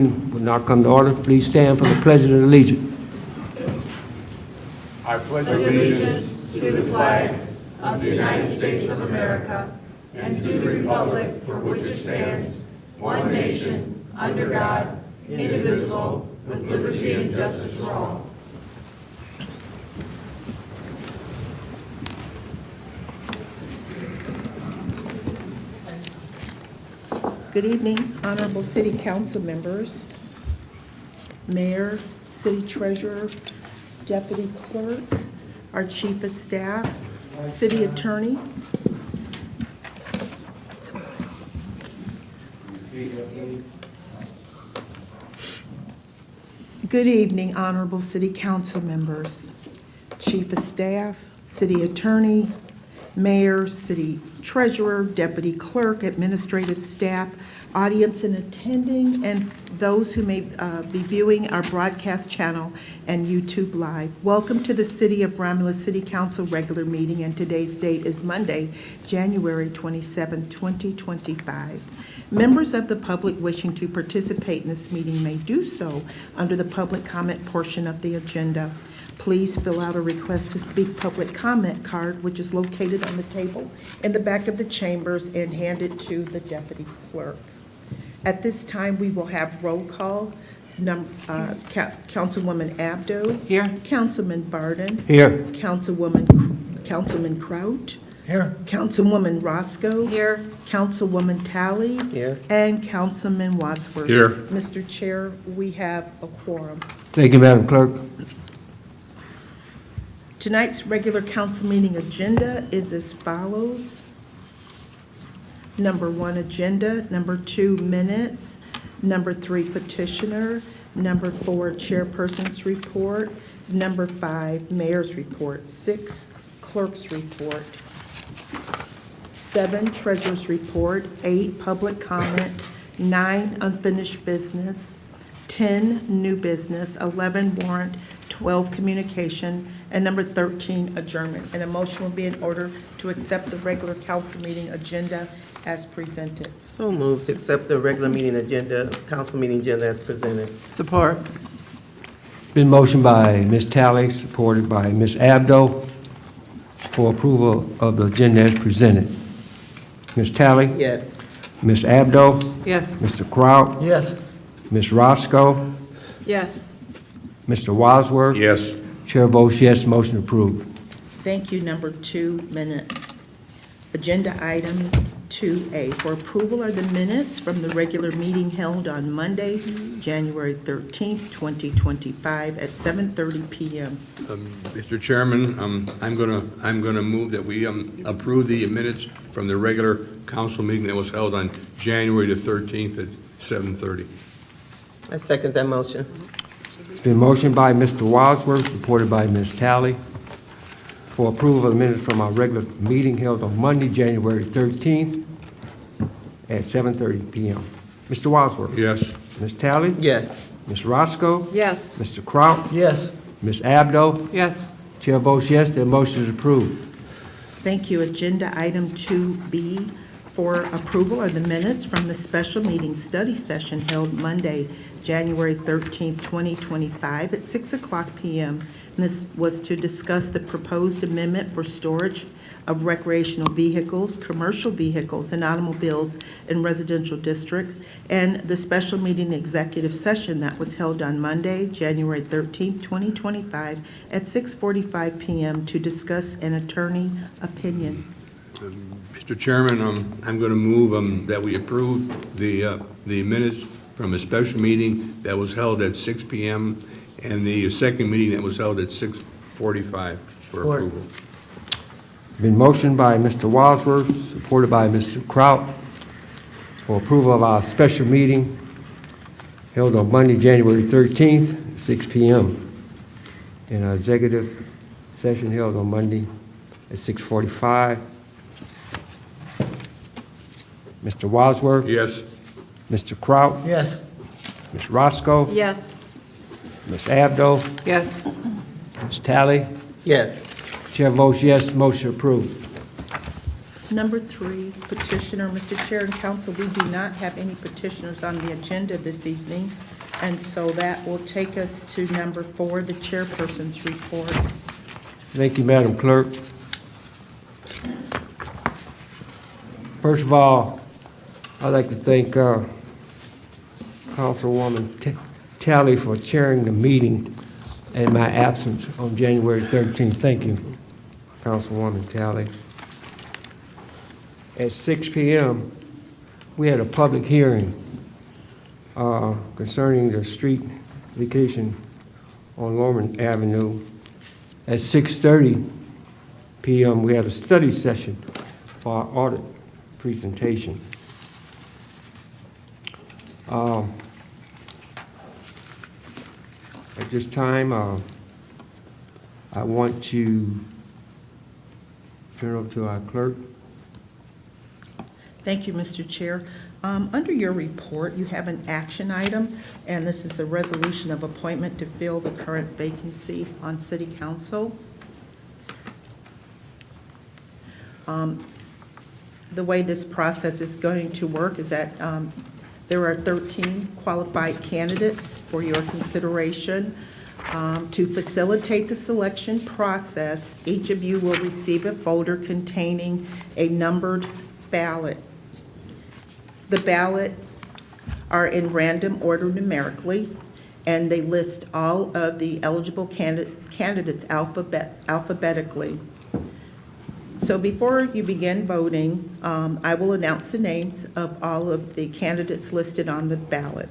Will now come to order. Please stand for the Pledge of Allegiance. I pledge allegiance to the flag of the United States of America and to the republic for which it stands, one nation, under God, indivisible, with liberty and justice for all. Good evening, Honorable City Council members, Mayor, City Treasurer, Deputy Clerk, our Chief of Staff, City Attorney. Good evening, Honorable City Council members, Chief of Staff, City Attorney, Mayor, City Treasurer, Deputy Clerk, Administrative Staff, audience and attending, and those who may be viewing our broadcast channel and YouTube Live. Welcome to the City of Romulus City Council regular meeting, and today's date is Monday, January 27, 2025. Members of the public wishing to participate in this meeting may do so under the public comment portion of the agenda. Please fill out a request to speak public comment card, which is located on the table in the back of the chambers, and hand it to the deputy clerk. At this time, we will have roll call. Councilwoman Abdo. Here. Councilman Barden. Here. Councilman Kraut. Here. Councilwoman Roscoe. Here. Councilwoman Talley. Here. And Councilman Wadsworth. Here. Mr. Chair, we have a quorum. Thank you, Madam Clerk. Tonight's regular council meeting agenda is as follows. Number 1, agenda. Number 2, minutes. Number 3, petitioner. Number 4, chairperson's report. Number 5, mayor's report. 6, clerk's report. 7, treasurer's report. 8, public comment. 9, unfinished business. 10, new business. 11, warrant. 12, communication. And number 13, adjournment. And a motion will be in order to accept the regular council meeting agenda as presented. So moved to accept the regular meeting agenda, council meeting agenda as presented. Support. Been motioned by Ms. Talley, supported by Ms. Abdo, for approval of the agenda as presented. Ms. Talley? Yes. Ms. Abdo? Yes. Mr. Kraut? Yes. Ms. Roscoe? Yes. Mr. Wadsworth? Yes. Chair votes yes, motion approved. Thank you. Number 2, minutes. Agenda item 2A, for approval are the minutes from the regular meeting held on Monday, January 13th, 2025 at 7:30 p.m. Mr. Chairman, I'm gonna move that we approve the minutes from the regular council meeting that was held on January the 13th at 7:30. I second that motion. Been motioned by Mr. Wadsworth, supported by Ms. Talley, for approval of the minutes from our regular meeting held on Monday, January 13th at 7:30 p.m. Mr. Wadsworth? Yes. Ms. Talley? Yes. Ms. Roscoe? Yes. Mr. Kraut? Yes. Ms. Abdo? Yes. Chair votes yes, the motion is approved. Thank you. Agenda item 2B, for approval are the minutes from the special meeting study session held Monday, January 13th, 2025 at 6:00 p.m. And this was to discuss the proposed amendment for storage of recreational vehicles, commercial vehicles, and automobiles in residential districts, and the special meeting executive session that was held on Monday, January 13th, 2025 at 6:45 p.m. to discuss an attorney opinion. Mr. Chairman, I'm going to move that we approve the minutes from a special meeting that was held at 6 p.m. and the second meeting that was held at 6:45 for approval. Been motioned by Mr. Wadsworth, supported by Mr. Kraut, for approval of our special meeting held on Monday, January 13th, 6 p.m. and our executive session held on Monday at 6:45. Mr. Wadsworth? Yes. Mr. Kraut? Yes. Ms. Roscoe? Yes. Ms. Abdo? Yes. Ms. Talley? Yes. Chair votes yes, motion approved. Number 3, petitioner. Mr. Chair and council, we do not have any petitioners on the agenda this evening. And so that will take us to number 4, the chairperson's report. Thank you, Madam Clerk. First of all, I'd like to thank Councilwoman Talley for chairing the meeting in my absence on January 13th. Thank you, Councilwoman Talley. At 6 p.m., we had a public hearing concerning the street vacation on Lorman Avenue. At 6:30 p.m., we had a study session for our audit presentation. At this time, I want to turn over to our clerk. Thank you, Mr. Chair. Under your report, you have an action item, and this is a resolution of appointment to fill the current vacancy on City Council. The way this process is going to work is that there are 13 qualified candidates for your consideration. To facilitate the selection process, each of you will receive a folder containing a numbered ballot. The ballots are in random order numerically, and they list all of the eligible candidates alphabetically. So before you begin voting, I will announce the names of all of the candidates listed on the ballot.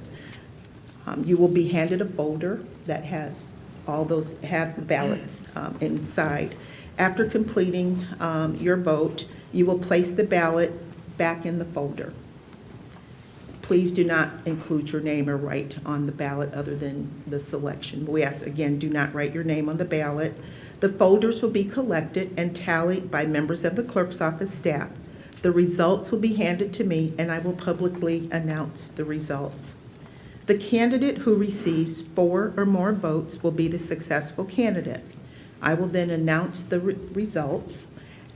You will be handed a folder that has have the ballots inside. After completing your vote, you will place the ballot back in the folder. Please do not include your name or write on the ballot other than the selection. We ask, again, do not write your name on the ballot. The folders will be collected and tallied by members of the clerk's office staff. The results will be handed to me, and I will publicly announce the results. The candidate who receives 4 or more votes will be the successful candidate. I will then announce the results,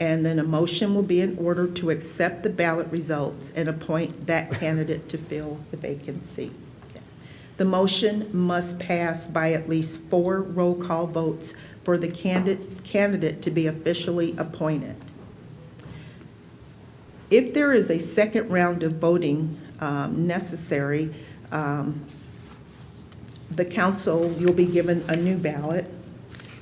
and then a motion will be in order to accept the ballot results and appoint that candidate to fill the vacancy. The motion must pass by at least 4 roll call votes for the candidate to be officially appointed. If there is a second round of voting necessary, the council, you'll be given a new ballot.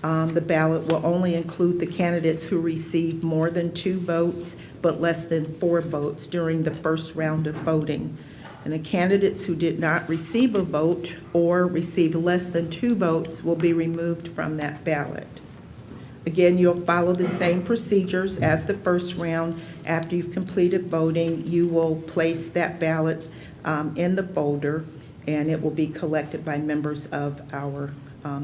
The ballot will only include the candidates who received more than 2 votes but less than 4 votes during the first round of voting. And the candidates who did not receive a vote or received less than 2 votes will be removed from that ballot. Again, you'll follow the same procedures as the first round. After you've completed voting, you will place that ballot in the folder, and it will be collected by members of our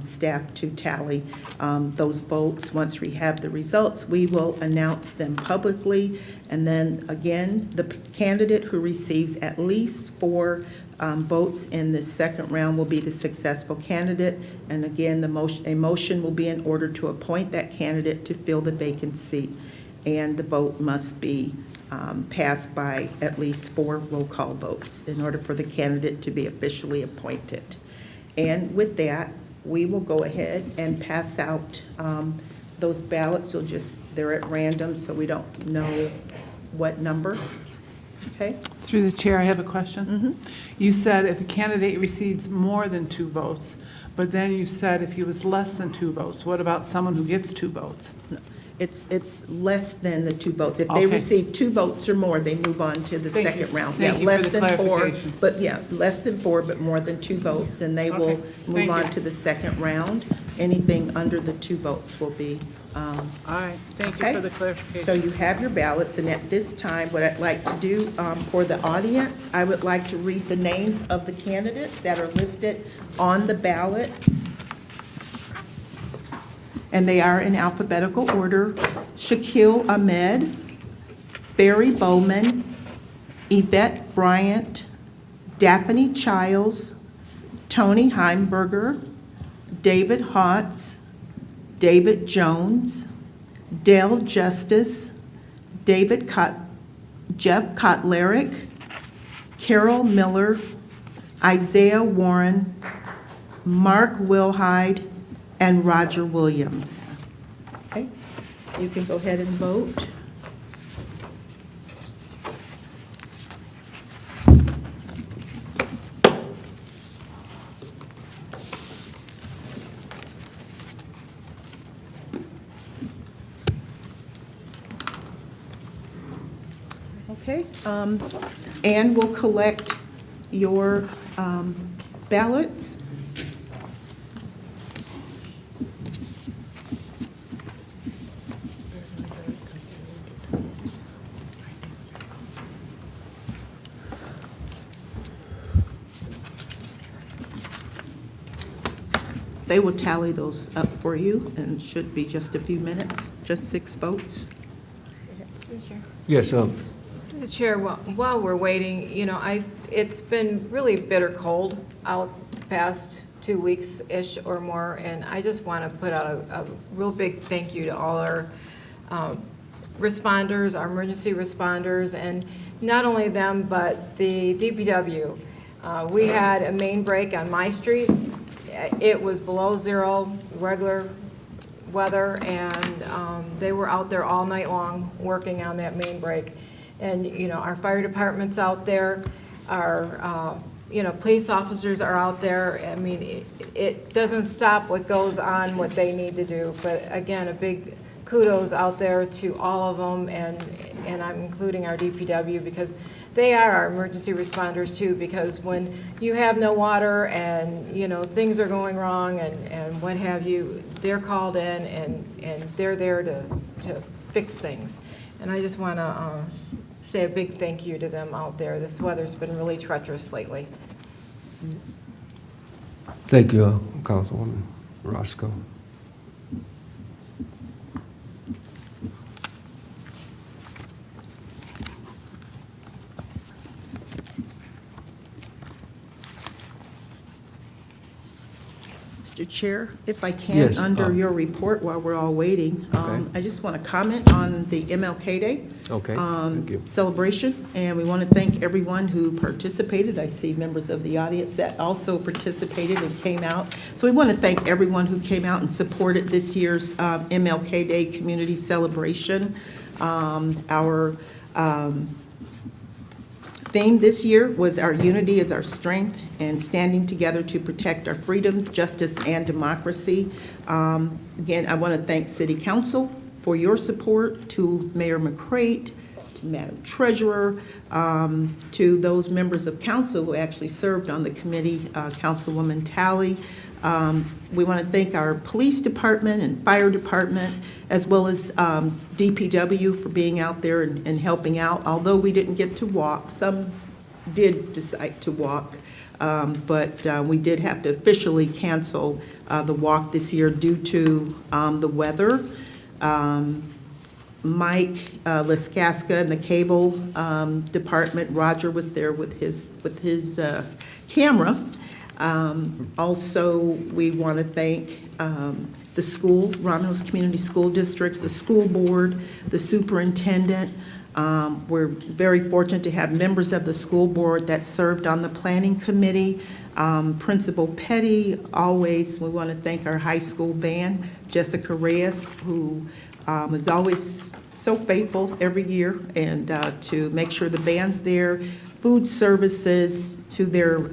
staff to tally those votes. Once we have the results, we will announce them publicly. And then again, the candidate who receives at least 4 votes in the second round will be the successful candidate. And again, a motion will be in order to appoint that candidate to fill the vacant seat. And the vote must be passed by at least 4 roll call votes in order for the candidate to be officially appointed. And with that, we will go ahead and pass out those ballots. They're at random, so we don't know what number. Okay? Through the chair, I have a question. Mm-hmm. You said if a candidate receives more than 2 votes, but then you said if he was less than 2 votes, what about someone who gets 2 votes? It's less than the 2 votes. If they Okay. receive 2 votes or more, they move on to the Thank you. second round. Thank Yeah, you less for the than 4, clarification. but yeah, less than 4, but more than 2 votes, and they will Okay. move Thank on you. to the second round. Anything under the 2 votes will be All right, thank you okay. for the clarification. So you have your ballots, and at this time, what I'd like to do for the audience, I would like to read the names of the candidates that are listed on the ballot. And they are in alphabetical order: Shaquille Ahmed, Barry Bowman, Yvette Bryant, Daphne Childs, Tony Heimberger, David Hotz, David Jones, Dale Justice, Jeff Kotlerick, Carol Miller, Isaiah Warren, Mark Wilhide, and Roger Williams. Okay, you can go ahead and vote. Okay, Ann will collect your ballots. They will tally those up for you, and should be just a few minutes, just 6 votes. Yes, Through the chair, while we're waiting, it's been really bitter cold out the past 2 weeks-ish or more, and I just want to put out a real big thank you to all our responders, our emergency responders, and not only them, but the DPW. We had a main break on my street. It was below zero, regular weather, and they were out there all night long working on that main break. And, our fire department's out there, our, police officers are out there. I mean, it doesn't stop what goes on, what they need to do. But again, a big kudos out there to all of them, and I'm including our DPW, because they are our emergency responders too, because when you have no water and, things are going wrong and what have you, they're called in and they're there to fix things. And I just want to say a big thank you to them out there. This weather's been really treacherous lately. thank you, Councilwoman Roscoe. Mr. Chair, if I can, Yes, under your report while we're all waiting, Okay. I just want to comment on the MLK Day Okay, thank you. celebration, and we want to thank everyone who participated. I see members of the audience that also participated and came out. So we want to thank everyone who came out and supported this year's MLK Day community celebration. Our theme this year was "Our unity is our strength," and standing together to protect our freedoms, justice, and democracy. Again, I want to thank City Council for your support, to Mayor McCrate, to Madam Treasurer, to those members of council who actually served on the committee, Councilwoman Talley. We want to thank our police department and fire department, as well as DPW for being out there and helping out. Although we didn't get to walk, some did decide to walk, but we did have to officially cancel the walk this year due to the weather. Mike Laskaska in the cable department, Roger was there with his camera. Also, we want to thank the school, Romulus Community School Districts, the school board, the superintendent. We're very fortunate to have members of the school board that served on the planning committee. Principal Petty, always, we want to thank our high school band, Jessica Reyes, who is always so faithful every year, and to make sure the band's there. Food services, to their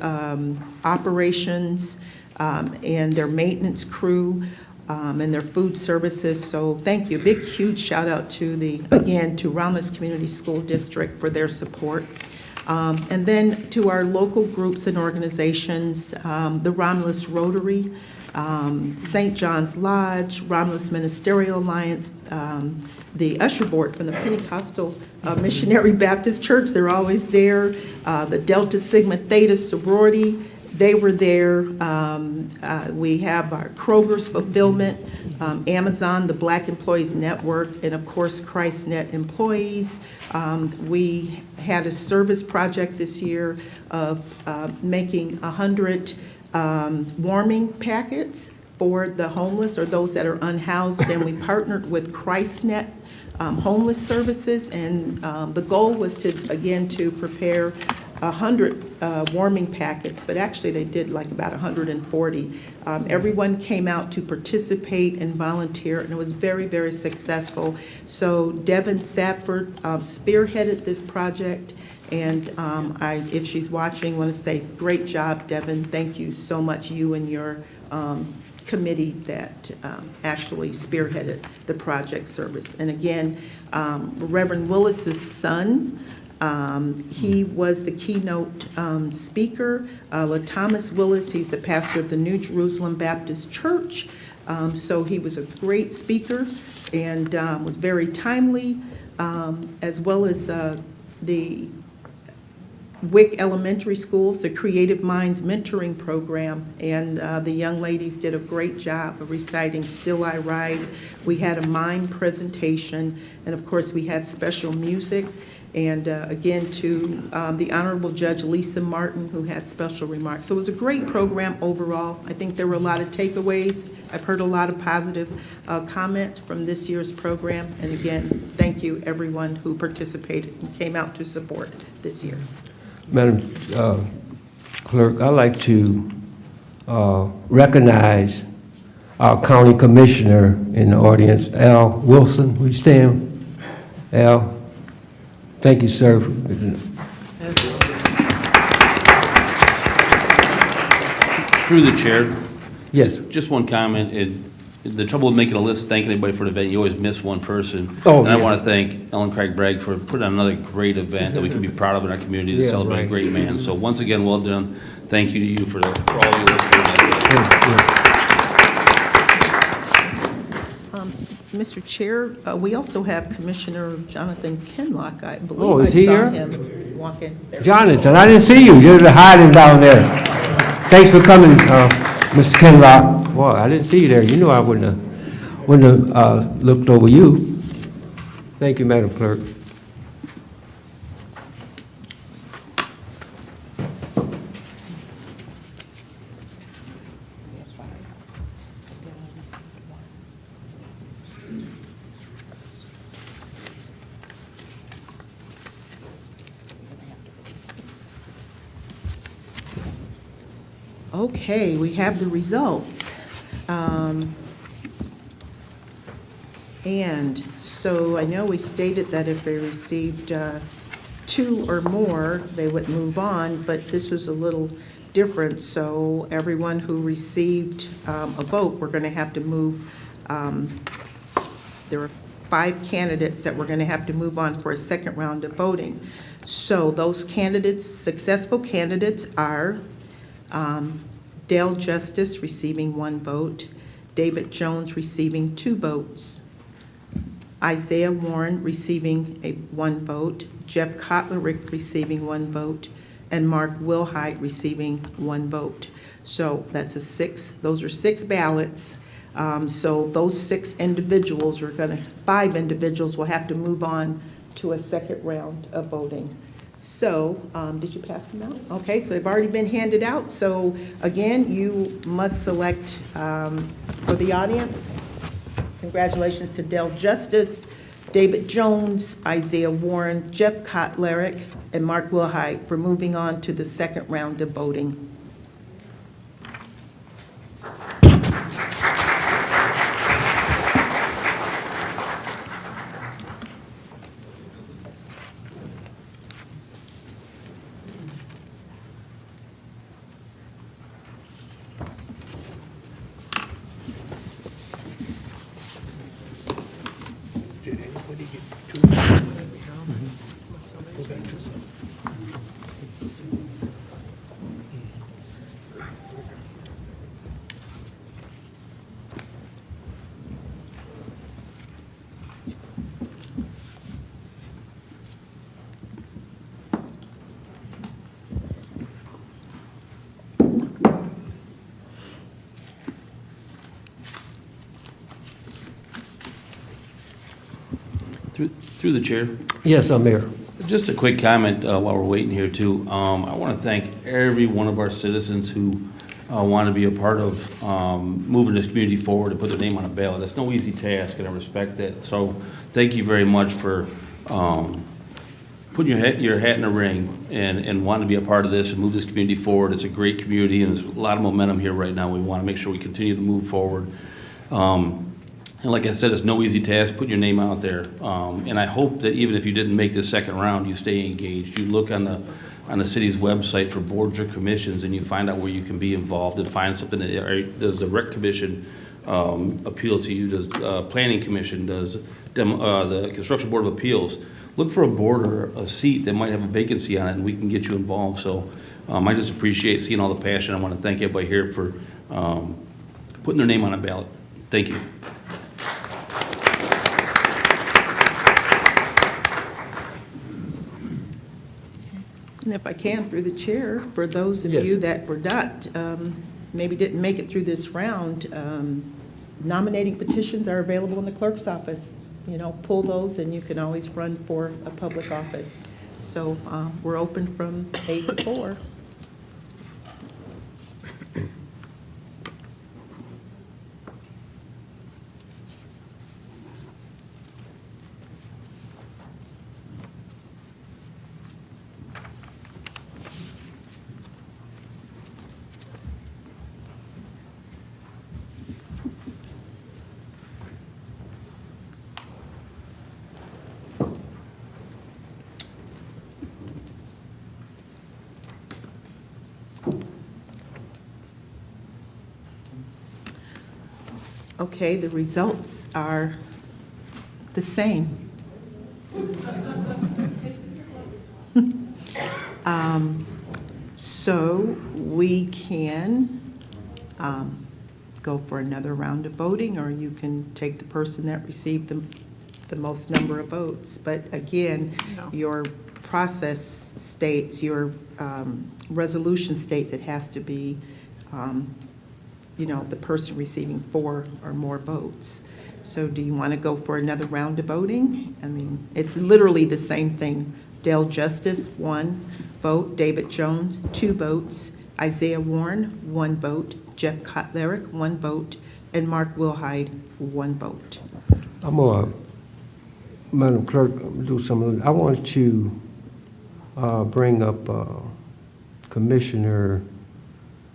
operations and their maintenance crew and their food services. So thank you. Big, huge shout out to to Romulus Community School District for their support. And then to our local groups and organizations, the Romulus Rotary, St. John's Lodge, Romulus Ministerial Alliance, the usher board from the Pentecostal Missionary Baptist Church, they're always there. The Delta Sigma Theta sorority, they were there. We have our Kroger's Fulfillment, Amazon, the Black Employees Network, and of course, ChristNet employees. We had a service project this year of making 100 warming packets for the homeless or those that are unhoused, and we partnered with ChristNet Homeless Services, and the goal was to prepare 100 warming packets, but actually they did like about 140. Everyone came out to participate and volunteer, and it was very, very successful. So Devin Sapford spearheaded this project, and if she's watching, I want to say great job, Devin. Thank you so much, you and your committee that actually spearheaded the project service. And again, Reverend Willis's son, he was the keynote speaker. LaThomas Willis, he's the pastor of the New Jerusalem Baptist Church. So he was a great speaker and was very timely, as well as the Wick Elementary Schools, the Creative Minds Mentoring Program, and the young ladies did a great job of reciting Still I Rise. We had a mime presentation, and of course we had special music. And again, to the Honorable Judge Lisa Martin, who had special remarks. So it was a great program overall. I think there were a lot of takeaways. I've heard a lot of positive comments from this year's program. And again, thank you everyone who participated and came out to support this year. Madam Clerk, I'd like to recognize our county commissioner in the audience, Al Wilson. Will you stand, Al? Thank you, sir. Through the chair, Yes. just one comment. The trouble with making a list, thanking everybody for the event, you always miss one person. Oh, And I yeah. want to thank Ellen Craig Bragg for putting on another great event that we can be proud of in our community to Yeah, celebrate a right. great man. So once again, well done. Thank you to you for all your work. Mr. Chair, we also have Commissioner Jonathan Kinlock. I Oh, believe is I he saw here? him walk in there. Jonathan, I didn't see you. You're hiding down there. Thanks for coming, Mr. Kenlock. Boy, I didn't see you there. You knew I wouldn't have looked over you. Thank you, Madam Clerk. Okay, we have the results. And so I know we stated that if they received 2 or more, they would move on, but this was a little different. So everyone who received a vote, we're going to have to move. There were 5 candidates that we're going to have to move on for a second round of voting. So those candidates, successful candidates are Dale Justice receiving 1 vote, David Jones receiving 2 votes, Isaiah Warren receiving 1 vote, Jeff Kotlerich receiving 1 vote, and Mark Wilhite receiving 1 vote. So that's a 6, those are 6 ballots. So those 6 individuals are going to, 5 individuals will have to move on to a second round of voting. So, did you pass them out? Okay, so they've already been handed out. So again, you must select for the audience. Congratulations to Dale Justice, David Jones, Isaiah Warren, Jeff Kotlerich, and Mark Wilhite for moving on to the second round of voting. Through the chair. Yes, I'm here. Just a quick comment while we're waiting here, too. I want to thank every one of our citizens who want to be a part of moving this community forward and put their name on a ballot. That's no easy task, and I respect that. So thank you very much for putting your hat in the ring and wanting to be a part of this and move this community forward. It's a great community, and there's a lot of momentum here right now. We want to make sure we continue to move forward. And like I said, it's no easy task, put your name out there. And I hope that even if you didn't make this second round, you stay engaged. You look on the city's website for boards or commissions, and you find out where you can be involved and find something that, does the rec commission appeal to you? Does planning commission, does the construction board of appeals? Look for a board or a seat that might have a vacancy on it, and we can get you involved. So I just appreciate seeing all the passion. I want to thank everybody here for putting their name on a ballot. Thank you. And if I can, through the chair, for those of Yes. you that were not, maybe didn't make it through this round, nominating petitions are available in the clerk's office. You know, pull those and you can always run for a public office. So we're open from 8 to 4. Okay, the results are the same. So we can go for another round of voting, or you can take the person that received the most number of votes. But again, No. your process states, your resolution states it has to be you know, the person receiving 4 or more votes. So do you want to go for another round of voting? I mean, it's literally the same thing. Dale Justice, 1 vote. David Jones, 2 votes. Isaiah Warren, 1 vote. Jeff Kotlerick, 1 vote. And Mark Wilhide, 1 vote. I'm going to, Madam Clerk, do something. I want to bring up Commissioner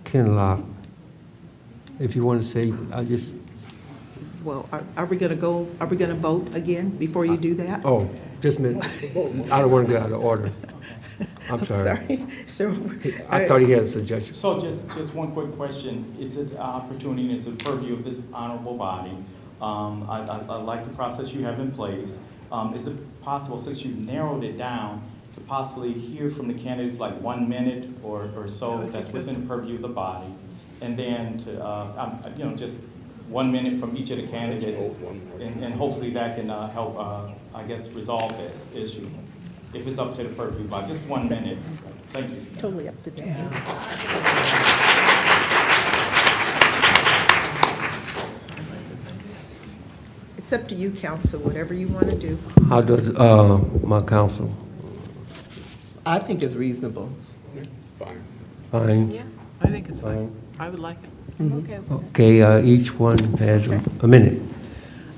Kinlock. If you want to say, Well, are we going to vote again before you do that? oh, just a minute. I don't want to get out of order. I'm sorry. So, I thought he had a suggestion. So just one quick question. Is it opportunity, is it purview of this honorable body? I like the process you have in place. Is it possible, since you've narrowed it down, to possibly hear from the candidates like 1 minute or so that's within the purview of the body? And then to, you know, just 1 minute from each of the candidates, and hopefully that can help, I guess, resolve this issue. If it's up to the purview by just 1 minute. Thank you. totally up to them. It's up to you, council, whatever you want to do. How does my counsel? I think it's reasonable. Fine? Yeah, I think it's fine. Fine. I would like it. Okay. Okay, each one has a minute.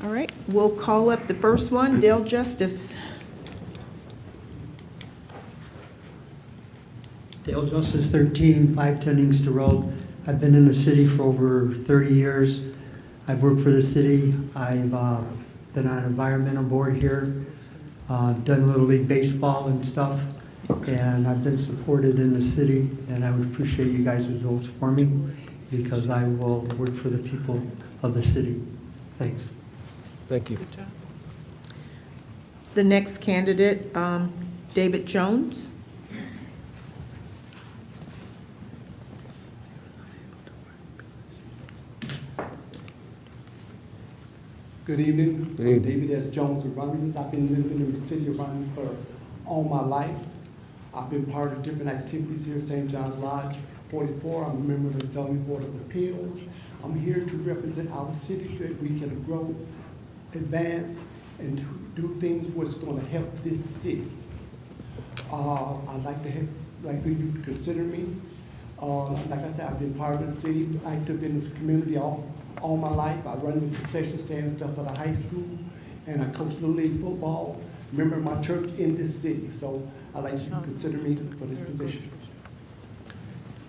All right, we'll call up the first one, Dale Justice. Dale Justice, 13, 510 Inkster Road. I've been in the city for over 30 years. I've worked for the city. I've been on environmental board here, done Little League Baseball and stuff, and I've been supported in the city, and I would appreciate you guys' votes for me because I will work for the people of the city. Thanks. Thank you. Good job. The next candidate, David Jones. Good evening. Good evening. I'm David S. Jones of Romulus. I've been living in the city of Romulus for all my life. I've been part of different activities here at St. John's Lodge 44. I'm a member of the Zoning Board of Appeals. I'm here to represent our city so that we can grow, advance, and to do things what's going to help this city. I'd like for you to consider me. Like I said, I've been part of the city, active in this community all my life. I run the concession stand and stuff at the high school, and I coach Little League football. member of my church in this city. So I'd like you to consider me for this position.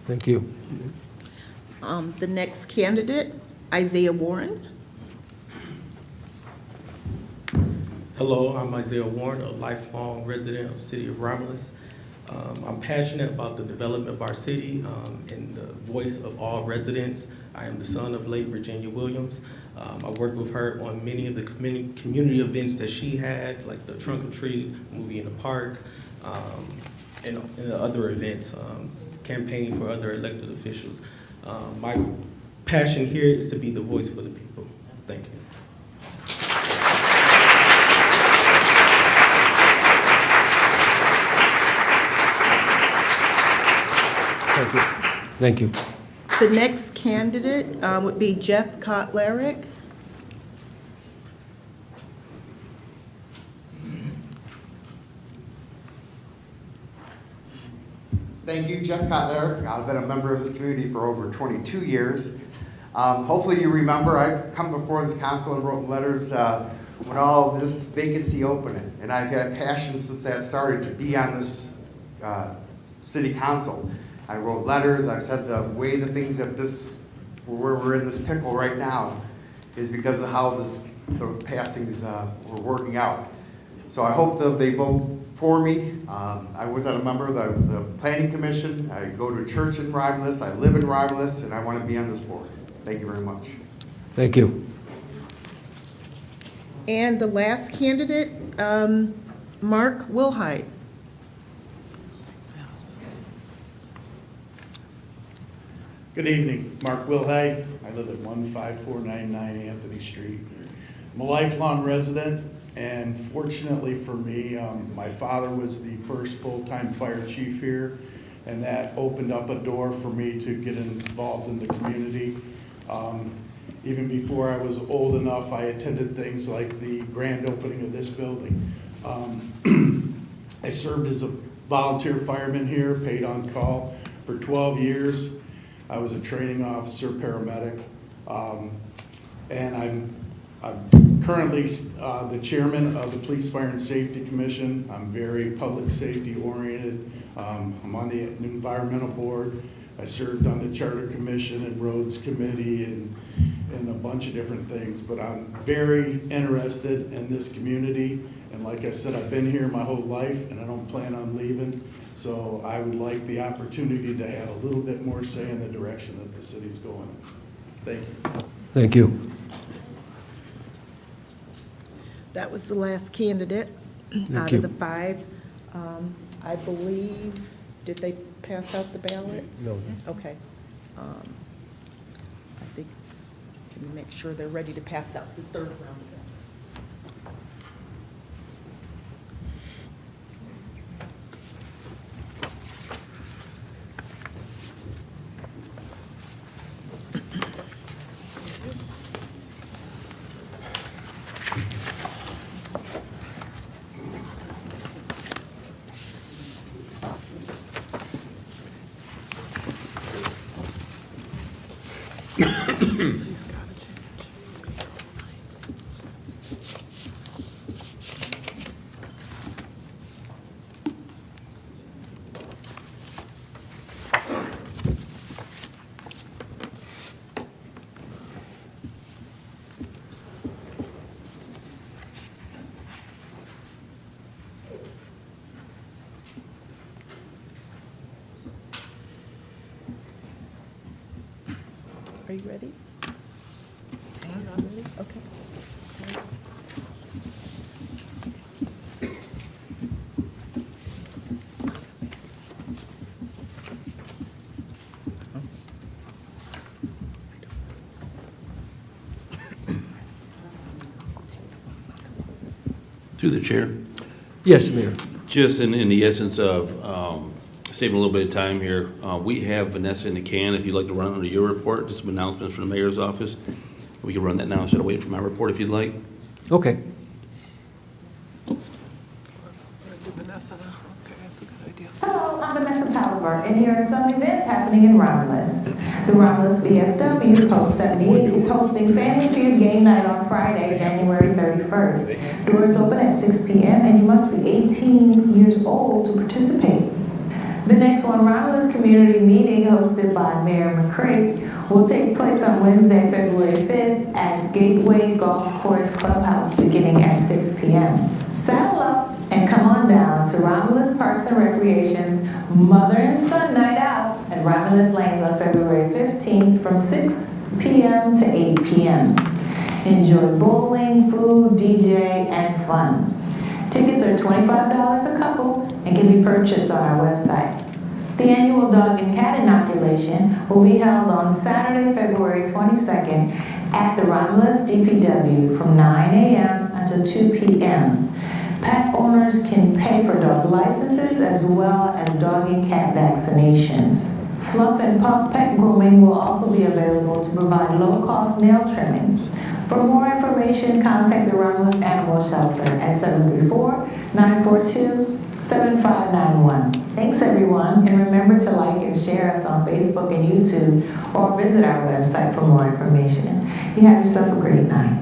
Thank you. The next candidate, Isaiah Warren. Hello, I'm Isaiah Warren, a lifelong resident of the city of Romulus. I'm passionate about the development of our city and the voice of all residents. I am the son of late Virginia Williams. I worked with her on many of the community events that she had, like the Trunk or Treat, movie in the park, and other events, campaigning for other elected officials. My passion here is to be the voice for the people. Thank you. Thank you. Thank you. The next candidate would be Jeff Kotlarick. Thank you, Jeff Kotler. I've been a member of this community for over 22 years. Hopefully you remember I come before this council and wrote letters when all this vacancy opened. And I've had passion since that started to be on this city council. I wrote letters. I've said the way the things that where we're in this pickle right now is because of how the passings were working out. So I hope that they vote for me. I was a member of the Planning Commission. I go to a church in Romulus. I live in Romulus, and I want to be on this board. Thank you very much. Thank you. And the last candidate, Mark Wilhite. Good evening, Mark Wilhite. I live at 15499 Anthony Street. I'm a lifelong resident, and fortunately for me, my father was the first full-time fire chief here, and that opened up a door for me to get involved in the community. Even before I was old enough, I attended things like the grand opening of this building. I served as a volunteer fireman here, paid on call for 12 years. I was a training officer, paramedic, and I'm currently the chairman of the Police, Fire, and Safety Commission. I'm very public safety oriented. I'm on the environmental board. I served on the Charter Commission and Roads Committee and a bunch of different things, but I'm very interested in this community. And like I said, I've been here my whole life and I don't plan on leaving. So I would like the opportunity to have a little bit more say in the direction that the city's going. Thank you. Thank you. That was the last candidate out you. of the five. I believe, did they pass out the ballots? No. Okay. I think, let me make sure they're ready to pass out the third round of ballots. Are you ready? I'm ready. Okay. Through the chair, Yes, Mayor. just in the essence of saving a little bit of time here, we have Vanessa in the can. If you'd like to run under your report, just some announcements from the mayor's office. We can run that now instead of waiting for my report if you'd like. Okay. Vanessa, okay, that's a good idea. Hello, I'm Vanessa Taliber, and here are some events happening in Romulus. The Romulus VFW DPW Post 78 is hosting Family Feud Game Night on Friday, January 31st. Doors open at 6 p.m. and you must be 18 years old to participate. The next one, Romulus Community Meeting, hosted by Mayor McCray, will take place on Wednesday, February 5th at Gateway Golf Course Clubhouse beginning at 6 p.m. Saddle up and come on down to Romulus Parks and Recreation's Mother and Son Night Out at Romulus Lanes on February 15th from 6 p.m. to 8 p.m. Enjoy bowling, food, DJ, and fun. Tickets are $25 a couple and can be purchased on our website. The annual dog and cat inoculation will be held on Saturday, February 22nd at the Romulus DPW from 9 a.m. until 2 p.m. Pet owners can pay for dog licenses as well as dog and cat vaccinations. Fluff and Puff Pet Grooming will also be available to provide low-cost nail trimming. For more information, contact the Romulus Animal Shelter at 734-942-7591. Thanks, everyone, and remember to like and share us on Facebook and YouTube or visit our website for more information. You have yourself a great night.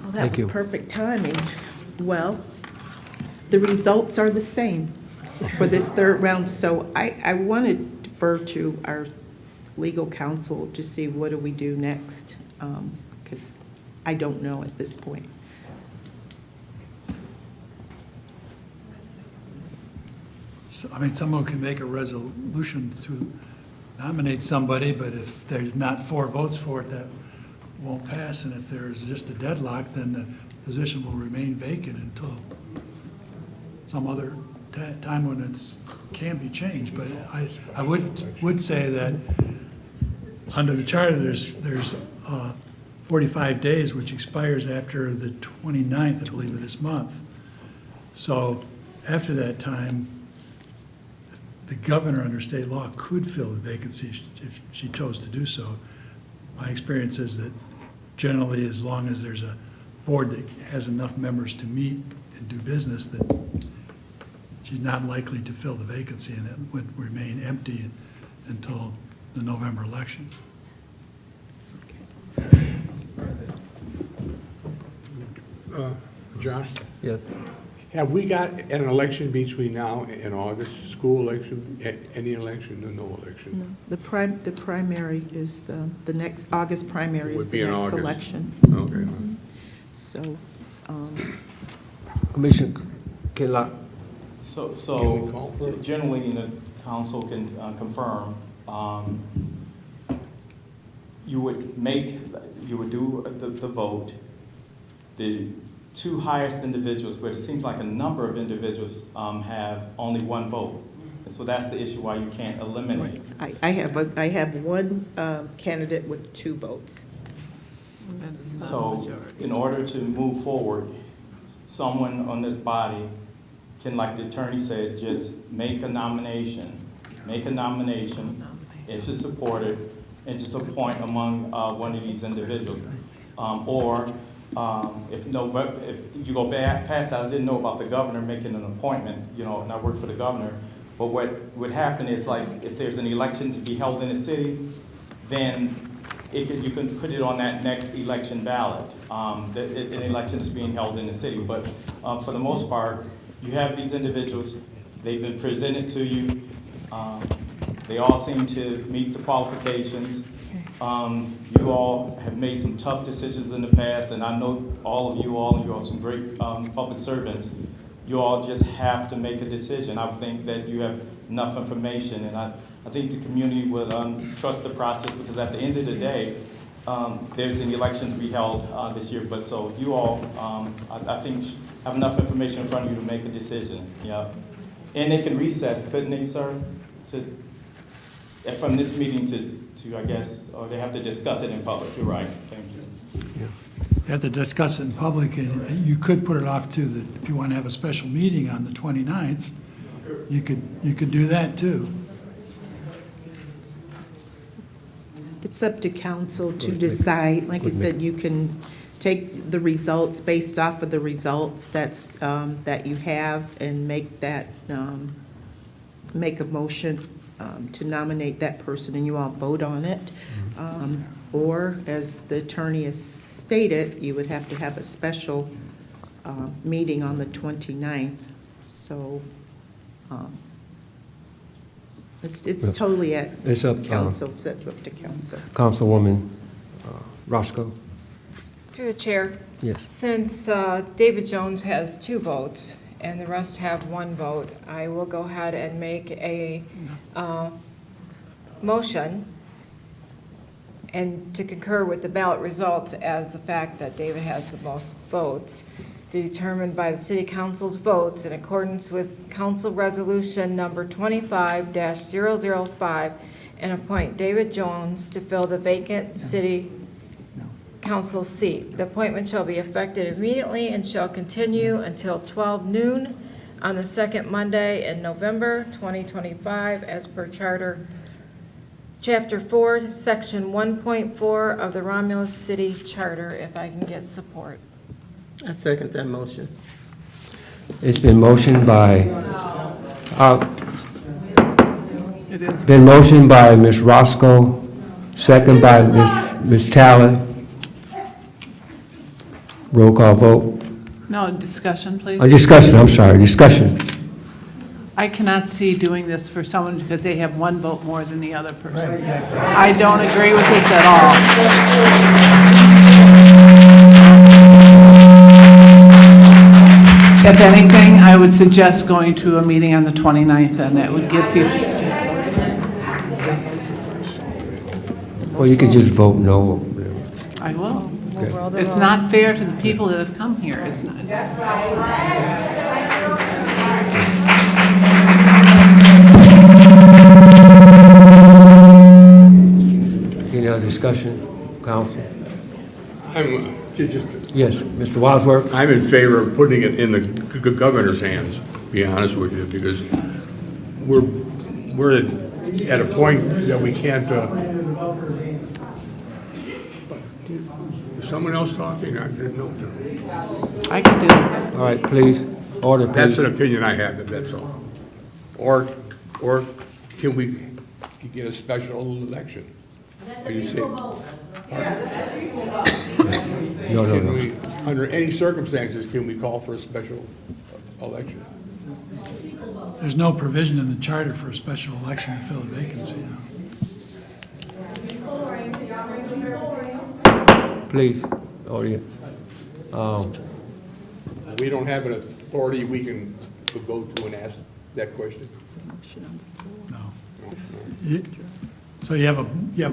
Well, that Thank was you. perfect timing. Well, the results are the same for this third round, so I want to defer to our legal counsel to see what do we do next, because I don't know at this point. So, I mean, someone can make a resolution to nominate somebody, but if there's not 4 votes for it, that won't pass, and if there's just a deadlock, then the position will remain vacant until some other time when it can be changed. But I would say that under the charter, there's 45 days, which expires after the 29th, I believe, of this month. So after that time, the governor under state law could fill the vacancy if she chose to do so. My experience is that generally, as long as there's a board that has enough members to meet and do business, that she's not likely to fill the vacancy, and it would remain empty until the November election. John, Yes. have we got an election between now and August, school election, any election or no election? No, the primary is the next, August primary is Would be the in next August. election. Okay. So, Commissioner Kinlock. So, Can we call for it? generally, the council can confirm, you would do the vote. The 2 highest individuals, but it seems like a number of individuals have only 1 vote. And so that's the issue why you can't eliminate. I have one candidate with 2 votes. That's not a So majority. in order to move forward, someone on this body can, like the attorney said, just make a nomination, if it's supported, and just appoint among one of these individuals. If you go back past that, I didn't know about the governor making an appointment, and I work for the governor. But what would happen is, like, if there's an election to be held in the city, then you can put it on that next election ballot. An election is being held in the city. But for the most part, you have these individuals, they've been presented to you. They all seem to meet the qualifications. You all have made some tough decisions in the past, and I know all of you all, and you are some great public servants. You all just have to make a decision. I think that you have enough information, and I think the community will trust the process, because at the end of the day, there's an election to be held this year. But so you all, I think, have enough information in front of you to make a decision. Yeah, and they can recess, couldn't they, sir? From this meeting to I guess, or they have to discuss it in public. You're right. Thank you. You have to discuss it in public, and you could put it off to if you want to have a special meeting on the 29th, you could do that too. It's up to council to decide. Like I said, you can take the results based off of the results that you have and make that, make a motion to nominate that person, and you all vote on it. Or, as the attorney has stated, you would have to have a special meeting on the 29th. So it's totally at It's up, council, it's up to council. Councilwoman Roscoe? Through the chair. Yes. Since David Jones has 2 votes and the rest have 1 vote, I will go ahead and make a motion and to concur with the ballot results as the fact that David has the most votes, to determine by the city council's votes in accordance with council resolution number 25-005 and appoint David Jones to fill the vacant city council seat. The appointment shall be effective immediately and shall continue until 12 noon on the second Monday in November 2025 as per charter. Chapter 4, Section 1.4 of the Romulus City Charter, if I can get support. I second that motion. It's been motioned by, It is. been motioned by Ms. Roscoe, second by Ms. Talley. Roll call vote. No, discussion, please. Discussion, I'm sorry, discussion. I cannot see doing this for someone because they have 1 vote more than the other person. I don't agree with this at all. If anything, I would suggest going to a meeting on the 29th, and that would give people, Or you could just vote no. I will. Okay. It's not fair to the people that have come here, it's not. Any other discussion, council? I'm, just, Yes, Mr. Wadsworth? I'm in favor of putting it in the governor's hands, to be honest with you, because we're at a point that we can't, is someone else talking? I didn't know. I can do that. All right, please, order, please. That's an opinion I have, that's all. Or can we get a special election? Are you saying? No. Can we, under any circumstances, can we call for a special election? There's no provision in the charter for a special election to fill a vacancy. Please, audience. We don't have an authority we can go to and ask that question? No. So you have a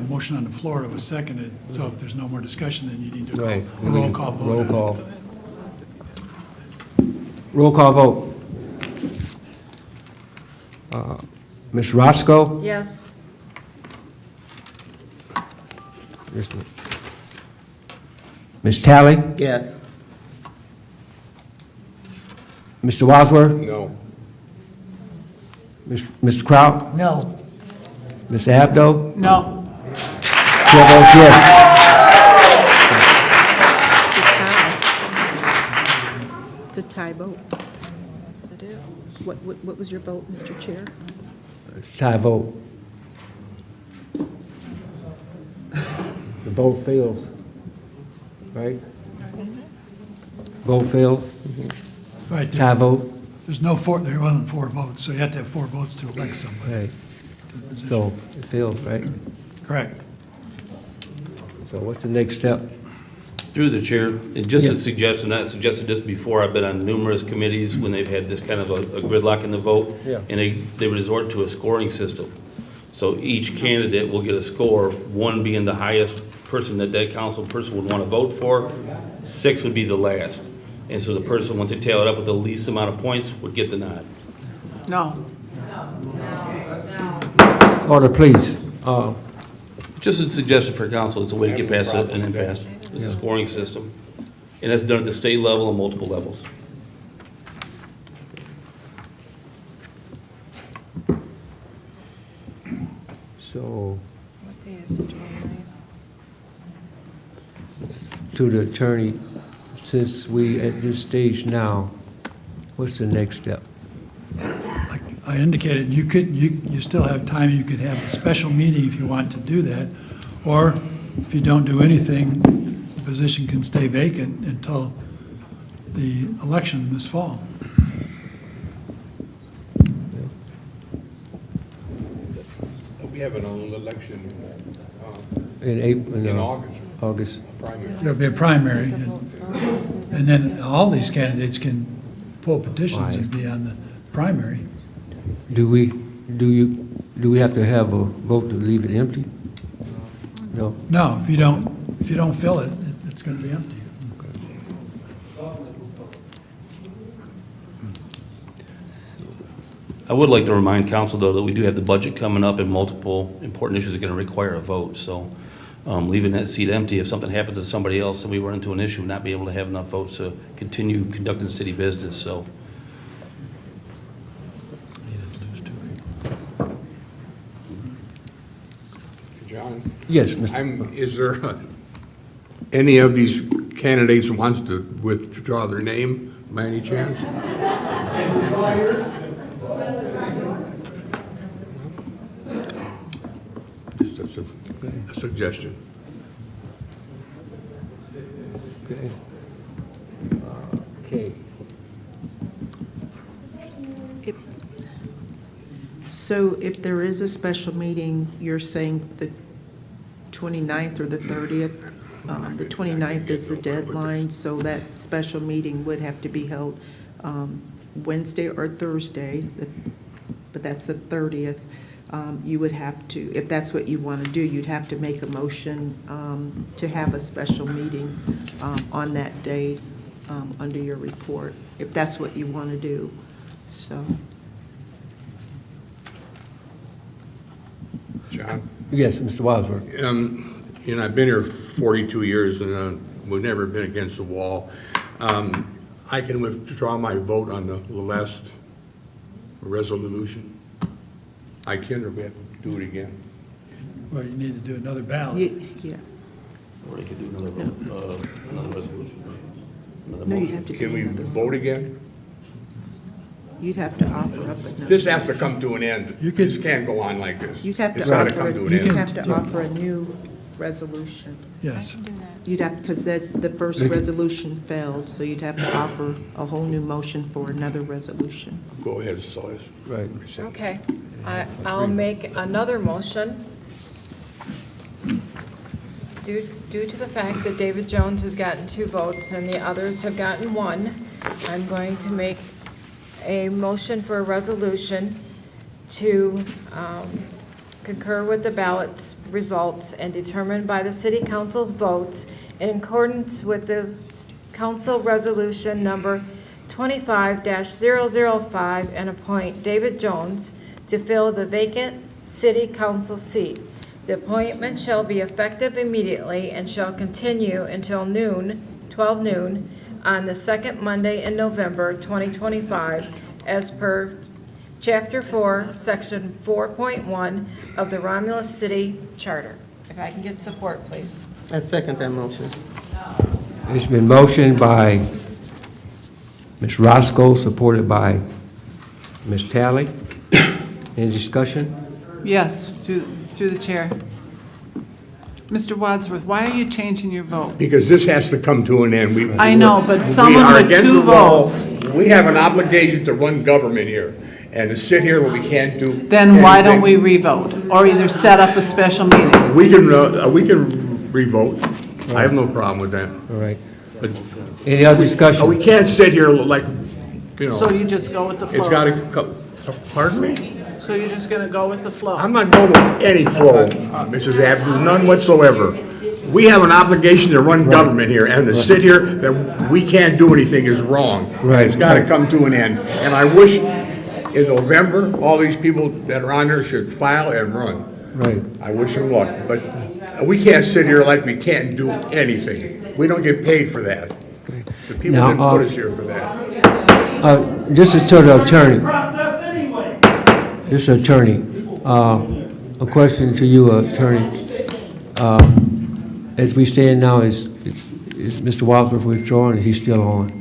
motion on the floor that was seconded, so if there's no more discussion, then you need to call Right. a roll call vote. Roll call. Roll call vote. Ms. Roscoe? Yes. Ms. Talley? Yes. Mr. Wadsworth? No. Mr. Kraut? No. Ms. Abdo? No. Chair votes yes. It's a tie vote. What was your vote, Mr. Chair? Tie vote. The vote fails, right? Vote fails, Right, tie vote, there wasn't 4 votes, so you have to have 4 votes to elect somebody. right. So it fails, right? Correct. So what's the next step? Through the chair, and just a Yes. suggestion, I suggested this before, I've been on numerous committees when they've had this kind of a gridlock in the vote. Yeah. And they resort to a scoring system. So each candidate will get a score, 1 being the highest person that council person would want to vote for, 6 would be the last. And so the person, once they tally it up with the least amount of points, would get the nod. No. Order, please. Just a suggestion for council, it's a way to get past an impasse. It's a scoring system. And that's done at the state level and multiple levels. So, What day is it, 29th? to the attorney, since we at this stage now, what's the next step? I indicated you still have time, you could have a special meeting if you want to do that, or if you don't do anything, the position can stay vacant until the election this fall. We have an election In in August, August. primary. There'll be a primary, and then all these candidates can pull petitions and be on the primary. Do we have to have a vote to leave it empty? No? No, if you don't fill it, it's going to be empty. I would like to remind council, though, that we do have the budget coming up and multiple important issues are going to require a vote. So leaving that seat empty, if something happens to somebody else and we run into an issue, not be able to have enough votes to continue conducting city business, so. John? Yes, Mr. Is there any of these candidates who wants to withdraw their name by any chance? Just a suggestion. Okay. Okay. So if there is a special meeting, you're saying the 29th or the 30th? The 29th is the deadline, so that special meeting would have to be held Wednesday or Thursday, but that's the 30th. You would have to, if that's what you want to do, you'd have to make a motion to have a special meeting on that day under your report, if that's what you want to do, so. John? Yes, Mr. Wadsworth. I've been here 42 years and we've never been against the wall. I can withdraw my vote on the last resolution. I can, or we have to do it again? Well, you need to do another ballot. Yeah. Or you could do another resolution. Another No, you'd motion. have to do Can we another. vote again? You'd have to offer up another. This has to come to an end. You could- This can't go on like this. You'd have It's to gotta offer, come to an you'd end. have to offer a new resolution. Yes. You'd have, because the first resolution failed, so you'd have to offer a whole new motion for another resolution. Go ahead, Celeste. Right. Okay, I'll make another motion. Due to the fact that David Jones has gotten 2 votes and the others have gotten 1, I'm going to make a motion for a resolution to concur with the ballot's results and determined by the city council's votes in accordance with the council resolution number 25-005 and appoint David Jones to fill the vacant city council seat. The appointment shall be effective immediately and shall continue until 12 noon, on the second Monday in November 2025, as per Chapter 4, Section 4.1 of the Romulus City Charter. If I can get support, please. I second that motion. It's been motioned by Ms. Roscoe, supported by Ms. Talley. Any discussion? Yes, through the chair. Mr. Wadsworth, why are you changing your vote? Because this has to come to an end. I know, but we someone are with against 2 the wall. votes. We have an obligation to run government here, and to sit here where we can't do Then why don't anything. we revote, or either set up a special meeting? We can revote. I have no problem with that. All right. But Any other discussion? we can't sit here like, So you just go with the it's got flow? to, pardon me? So you're just going to go with the flow? I'm not going with any flow, Mrs. Abdu, none whatsoever. We have an obligation to run government here, and to sit here that we can't do anything is wrong. Right. It's got to come to an end. And I wish in November, all these people that are on there should file and run. Right. I wish them luck, but we can't sit here like we can't do anything. We don't get paid for that. Okay. The people Now, didn't put us here for that. This is to the attorney. This attorney. A question to you, attorney. As we stand now, is Mr. Wadsworth withdrawn, or is he still on?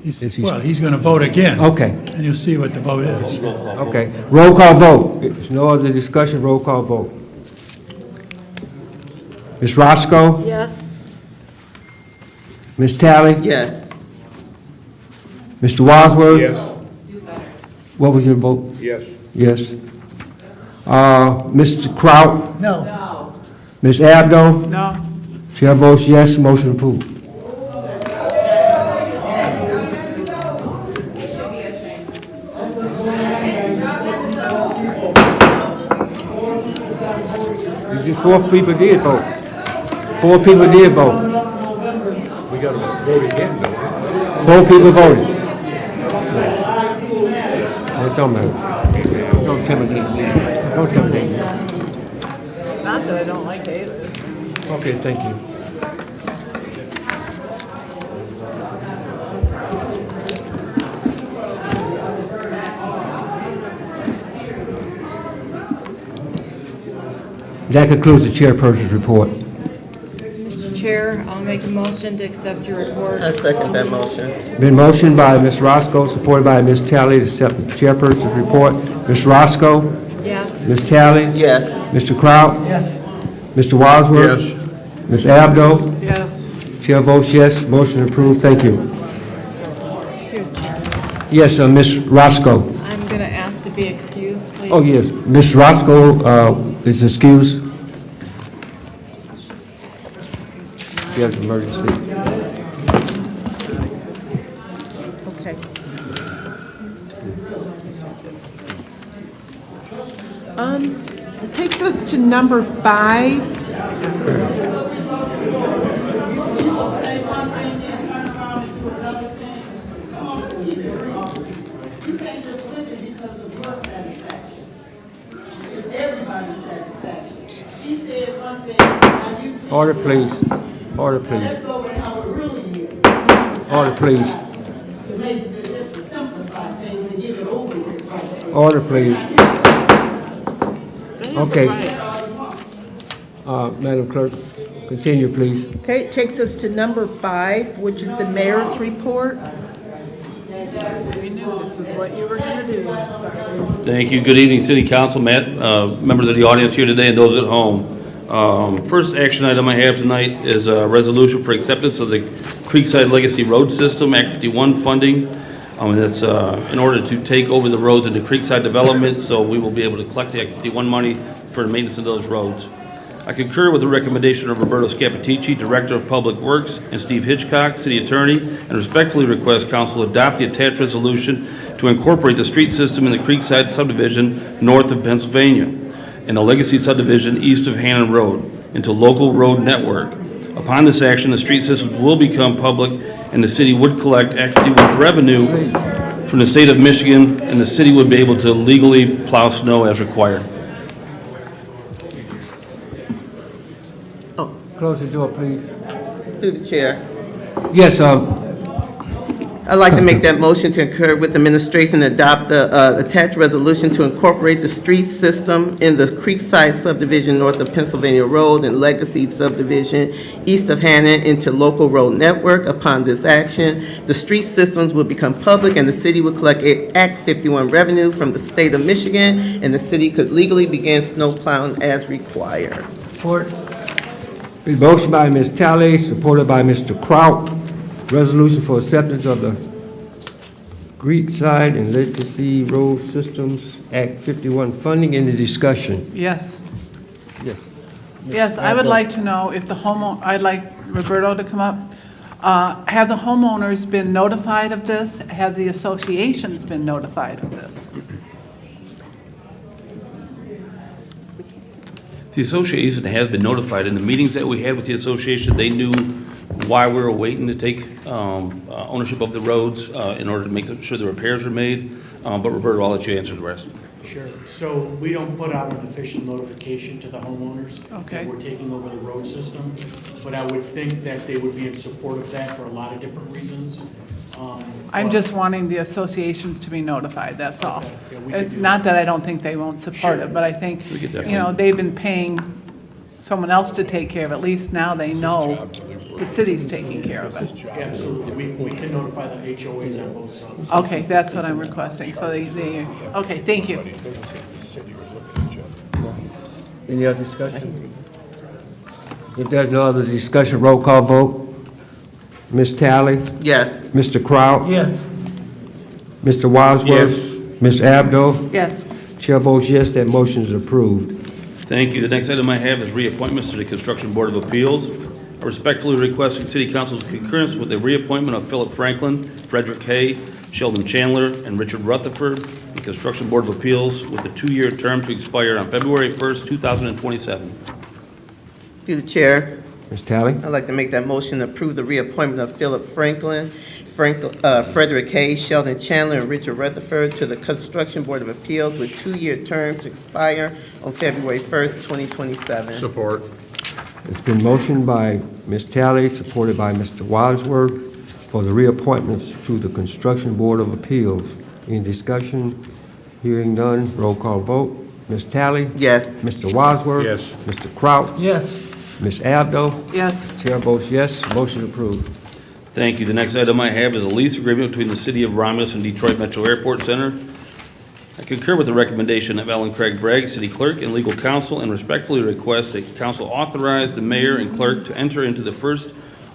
He's going to vote again. Okay. And you'll see what the vote is. Okay, roll call vote. If there's no other discussion, roll call vote. Ms. Roscoe? Yes. Ms. Talley? Yes. Mr. Wadsworth? Yes. What was your vote? Yes. Yes. Mr. Kraut? No. Ms. Abdo? No. Chair votes yes, motion approved. Four people did vote. Four people did vote. We got to vote again, though. 4 people voted. Oh, don't matter. Don't intimidate me. Don't intimidate me. Not that I don't like David. Okay, thank you. That concludes the chairperson's report. Mr. Chair, I'll make a motion to accept your report. I second that motion. Been motioned by Ms. Roscoe, supported by Ms. Talley to accept the chairperson's report. Ms. Roscoe? Yes. Ms. Talley? Yes. Mr. Kraut? Yes. Mr. Wadsworth? Yes. Ms. Abdo? Yes. Chair votes yes, motion approved, thank you. Yes, Ms. Roscoe. I'm going to ask to be excused, please. Oh, yes, Ms. Roscoe is excused. She has an emergency. Okay. It takes us to number 5. You can't just flip it because of your satisfaction. It's everybody's satisfaction. She said one thing, and you said. Order, please. Order, please. Let's go with how it really is. Order, please. To make it, just to simplify things and get it over with right there. Order, please. Okay. Madam Clerk, continue, please. Okay, it takes us to number 5, which is the mayor's report. We knew this is what you were going to do. Thank you. Good evening, City Council, Matt, members of the audience here today, and those at home. First action item I have tonight is a resolution for acceptance of the Creekside Legacy Road System Act 51 funding. And that's in order to take over the roads into Creekside Development, so we will be able to collect the Act 51 money for maintenance of those roads. I concur with the recommendation of Roberto Scapitici, Director of Public Works, and Steve Hitchcock, City Attorney, and respectfully request Council adopt the attached resolution to incorporate the street system in the Creekside subdivision north of Pennsylvania and the Legacy subdivision east of Hannon Road into local road network. Upon this action, the street systems will become public, and the city would collect Act 51 revenue from the state of Michigan, and the city would be able to legally plow snow as required. Close the door, please. Through the chair. Yes, I'd like to make that motion to concur with administration and adopt the attached resolution to incorporate the street system in the Creekside subdivision north of Pennsylvania Road and Legacy subdivision east of Hannon into local road network. Upon this action, the street systems will become public and the city will collect Act 51 revenue from the state of Michigan, and the city could legally begin snow plowing as required. Support. Been motion by Ms. Talley, supported by Mr. Kraut. Resolution for acceptance of the Creekside and Legacy Road Systems Act 51 funding. In the discussion. Yes. Yes. Yes, I would like to know if the I'd like Roberto to come up. Have the homeowners been notified of this? Have the associations been notified of this? The association has been notified. In the meetings that we had with the association, they knew why we were waiting to take ownership of the roads in order to make sure the repairs were made. But Roberto, I'll let you answer the rest. Sure. So we don't put out an official notification to the homeowners Okay. that we're taking over the road system, but I would think that they would be in support of that for a lot of different reasons. I'm but- just wanting the associations to be notified, that's all. Okay, yeah, we could do Not that I don't think they won't support Sure. it, but I think, We could you know, definitely- they've been paying someone else to take care of it. At least now they know The city's taking care of it. Absolutely. We can notify the HOAs on both subs. Okay, that's what I'm requesting, so okay, thank you. Any other discussion? If there's no other discussion, roll call vote. Ms. Talley? Yes. Mr. Kraut? Yes. Mr. Wadsworth? Ms. Abdo? Yes. Chair votes yes, that motion is approved. Thank you. The next item I have is reappointments to the Construction Board of Appeals. I respectfully requesting City Council's concurrence with the reappointment of Philip Franklin, Frederick Hay, Sheldon Chandler, and Richard Rutherford, the Construction Board of Appeals, with a 2-year term to expire on February 1st, 2027. Through the chair, Ms. Talley? I'd like to make that motion to approve the reappointment of Philip Franklin, Frederick Hayes, Sheldon Chandler, and Richard Rutherford to the Construction Board of Appeals with 2-year terms to expire on February 1st, 2027. Support. It's been motioned by Ms. Talley, supported by Mr. Wadsworth, for the reappointments to the Construction Board of Appeals. Any discussion? Hearing none, roll call vote. Ms. Talley? Yes. Mr. Wadsworth? Yes. Mr. Kraut? Yes. Ms. Abdo? Yes. Chair votes yes, motion approved. Thank you. The next item I have is a lease agreement between the City of Romulus and Detroit Metro Airport Center. I concur with the recommendation of Ellen Craig Bragg, City Clerk, and Legal Counsel, and respectfully request that Council authorize the Mayor and Clerk to enter into the First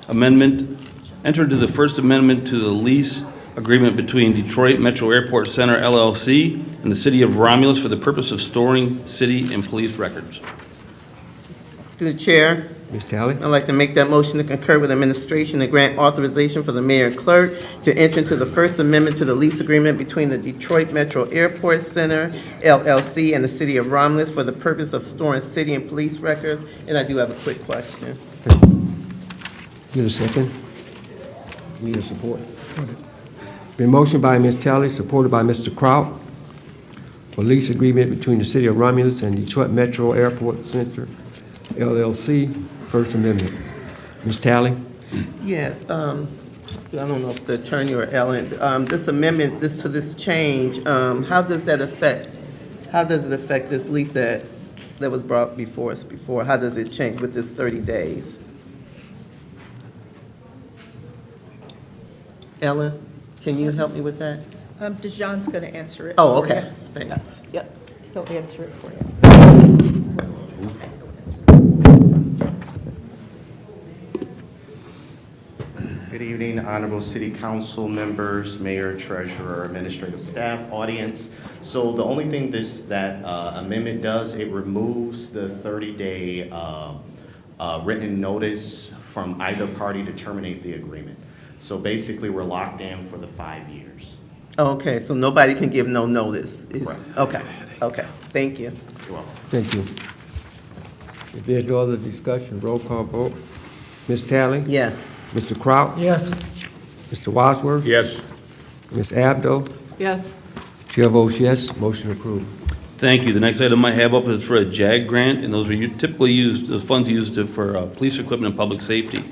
Amendment to the lease agreement between Detroit Metro Airport Center LLC and the City of Romulus for the purpose of storing city and police records. Through the chair, Ms. Talley? I'd like to make that motion to concur with administration and grant authorization for the mayor and clerk to enter into the First Amendment to the lease agreement between the Detroit Metro Airport Center, LLC, and the City of Romulus for the purpose of storing city and police records. And I do have a quick question. Need a second? Need a support? Been motioned by Ms. Talley, supported by Mr. Kraut, for lease agreement between the City of Romulus and Detroit Metro Airport Center, LLC, First Amendment. Ms. Talley? Yeah, I don't know if the attorney or Ellen, this amendment, this change, how does it affect this lease that was brought before us before? How does it change with this 30 days? Ellen, can you help me with that? DeJean's going to answer it. Oh, for you. okay, thanks. Yep, he'll answer it for you. Good evening, honorable city council members, mayor, treasurer, administrative staff, audience. So the only thing that amendment does, it removes the 30-day written notice from either party to terminate the agreement. So basically, we're locked in for the 5 years. Okay, so nobody can give no notice? Correct. Okay, thank you. You're welcome. Thank you. If there's no other discussion, roll call vote. Ms. Talley? Yes. Mr. Kraut? Yes. Mr. Wadsworth? Yes. Ms. Abdo? Yes. Chair votes yes, motion approved. Thank you. The next item I have up is for a JAG grant, and those are typically used, the funds used for police equipment and public safety.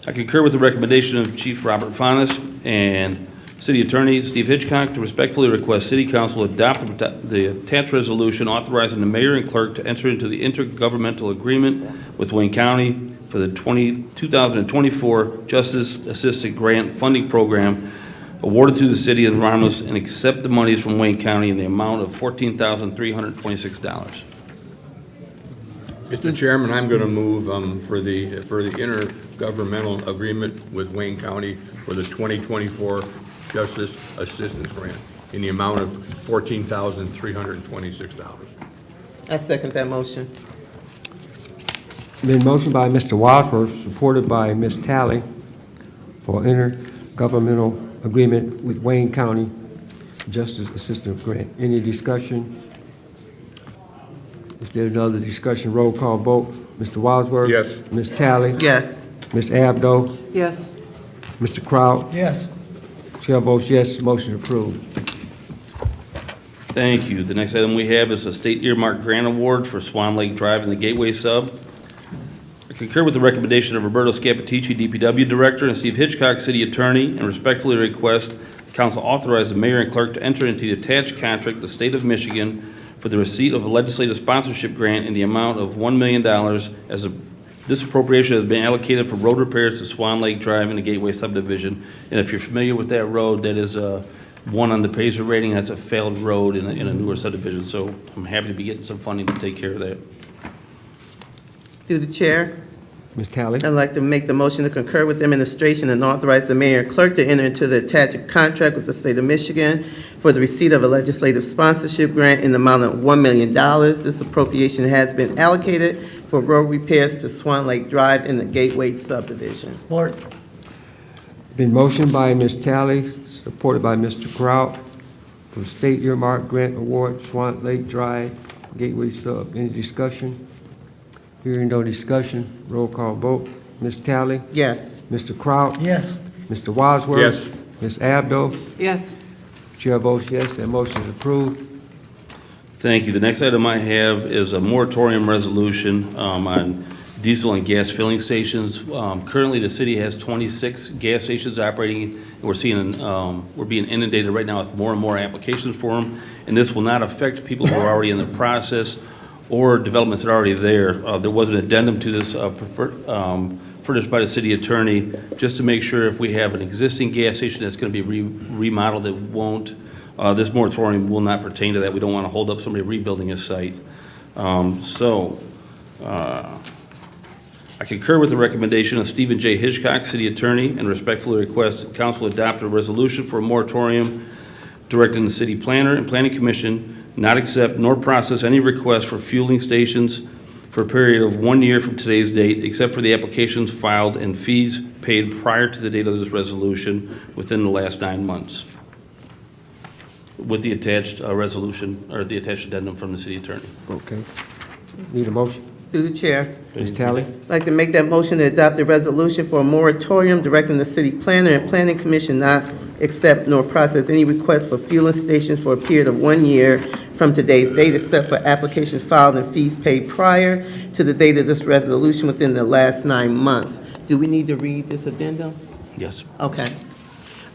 I concur with the recommendation of Chief Robert Faunus and City Attorney Steve Hitchcock to respectfully request City Council adopt the attached resolution authorizing the mayor and clerk to enter into the intergovernmental agreement with Wayne County for the 2024 Justice Assistant Grant Funding Program awarded to the city of Romulus and accept the monies from Wayne County in the amount of $14,326. Mr. Chairman, I'm going to move for the intergovernmental agreement with Wayne County for the 2024 Justice Assistance Grant in the amount of $14,326. I second that motion. Been motioned by Mr. Wadsworth, supported by Ms. Talley, for intergovernmental agreement with Wayne County Justice Assistance Grant. Any discussion? If there's no other discussion, roll call vote. Mr. Wadsworth? Yes. Ms. Talley? Yes. Ms. Abdo? Yes. Mr. Kraut? Yes. Chair votes yes, motion approved. Thank you. The next item we have is a state earmark grant award for Swan Lake Drive and the Gateway Sub. I concur with the recommendation of Roberto Scapitici, DPW Director, and Steve Hitchcock, City Attorney, and respectfully request the council authorize the mayor and clerk to enter into the attached contract with the state of Michigan for the receipt of a legislative sponsorship grant in the amount of $1 million as This appropriation has been allocated for road repairs to Swan Lake Drive in the Gateway subdivision. And if you're familiar with that road, that is one on the Pacer rating. That's a failed road in a newer subdivision. So I'm happy to be getting some funding to take care of that. Through the chair, Ms. Tally? I'd like to make the motion to concur with the administration and authorize the mayor and clerk to enter into the attached contract with the state of Michigan for the receipt of a legislative sponsorship grant in the amount of $1 million. This appropriation has been allocated for road repairs to Swan Lake Drive in the Gateway subdivision. Support. Been motioned by Ms. Tally, supported by Mr. Kraut, for the state earmark grant award, Swan Lake Drive, Gateway Sub. Any discussion? Hearing no discussion, roll call vote. Ms. Tally? Yes. Mr. Kraut? Yes. Mr. Wadsworth? Yes. Ms. Abdo? Yes. Chair votes yes, that motion is approved. Thank you. The next item I have is a moratorium resolution on diesel and gas filling stations. Currently, the city has 26 gas stations operating, and we're being inundated right now with more and more applications for them. And this will not affect people who are already in the process or developments that are already there. There was an addendum to this furnished by the city attorney, just to make sure if we have an existing gas station that's going to be remodeled, it won't. This moratorium will not pertain to that. We don't want to hold up somebody rebuilding a site. I concur with the recommendation of Stephen J. Hitchcock, city attorney, and respectfully request that council adopt a resolution for a moratorium directing the city planner and planning commission not accept nor process any requests for fueling stations for a period of 1 year from today's date, except for the applications filed and fees paid prior to the date of this resolution within the last 9 months, with the attached resolution, or the attached addendum from the city attorney. Okay. Need a motion? Through the chair, Ms. Tally? I'd like to make that motion to adopt a resolution for a moratorium directing the city planner and planning commission not accept nor process any requests for fueling stations for a period of 1 year from today's date, except for applications filed and fees paid prior to the date of this resolution within the last 9 months. Do we need to read this addendum? Yes. Okay.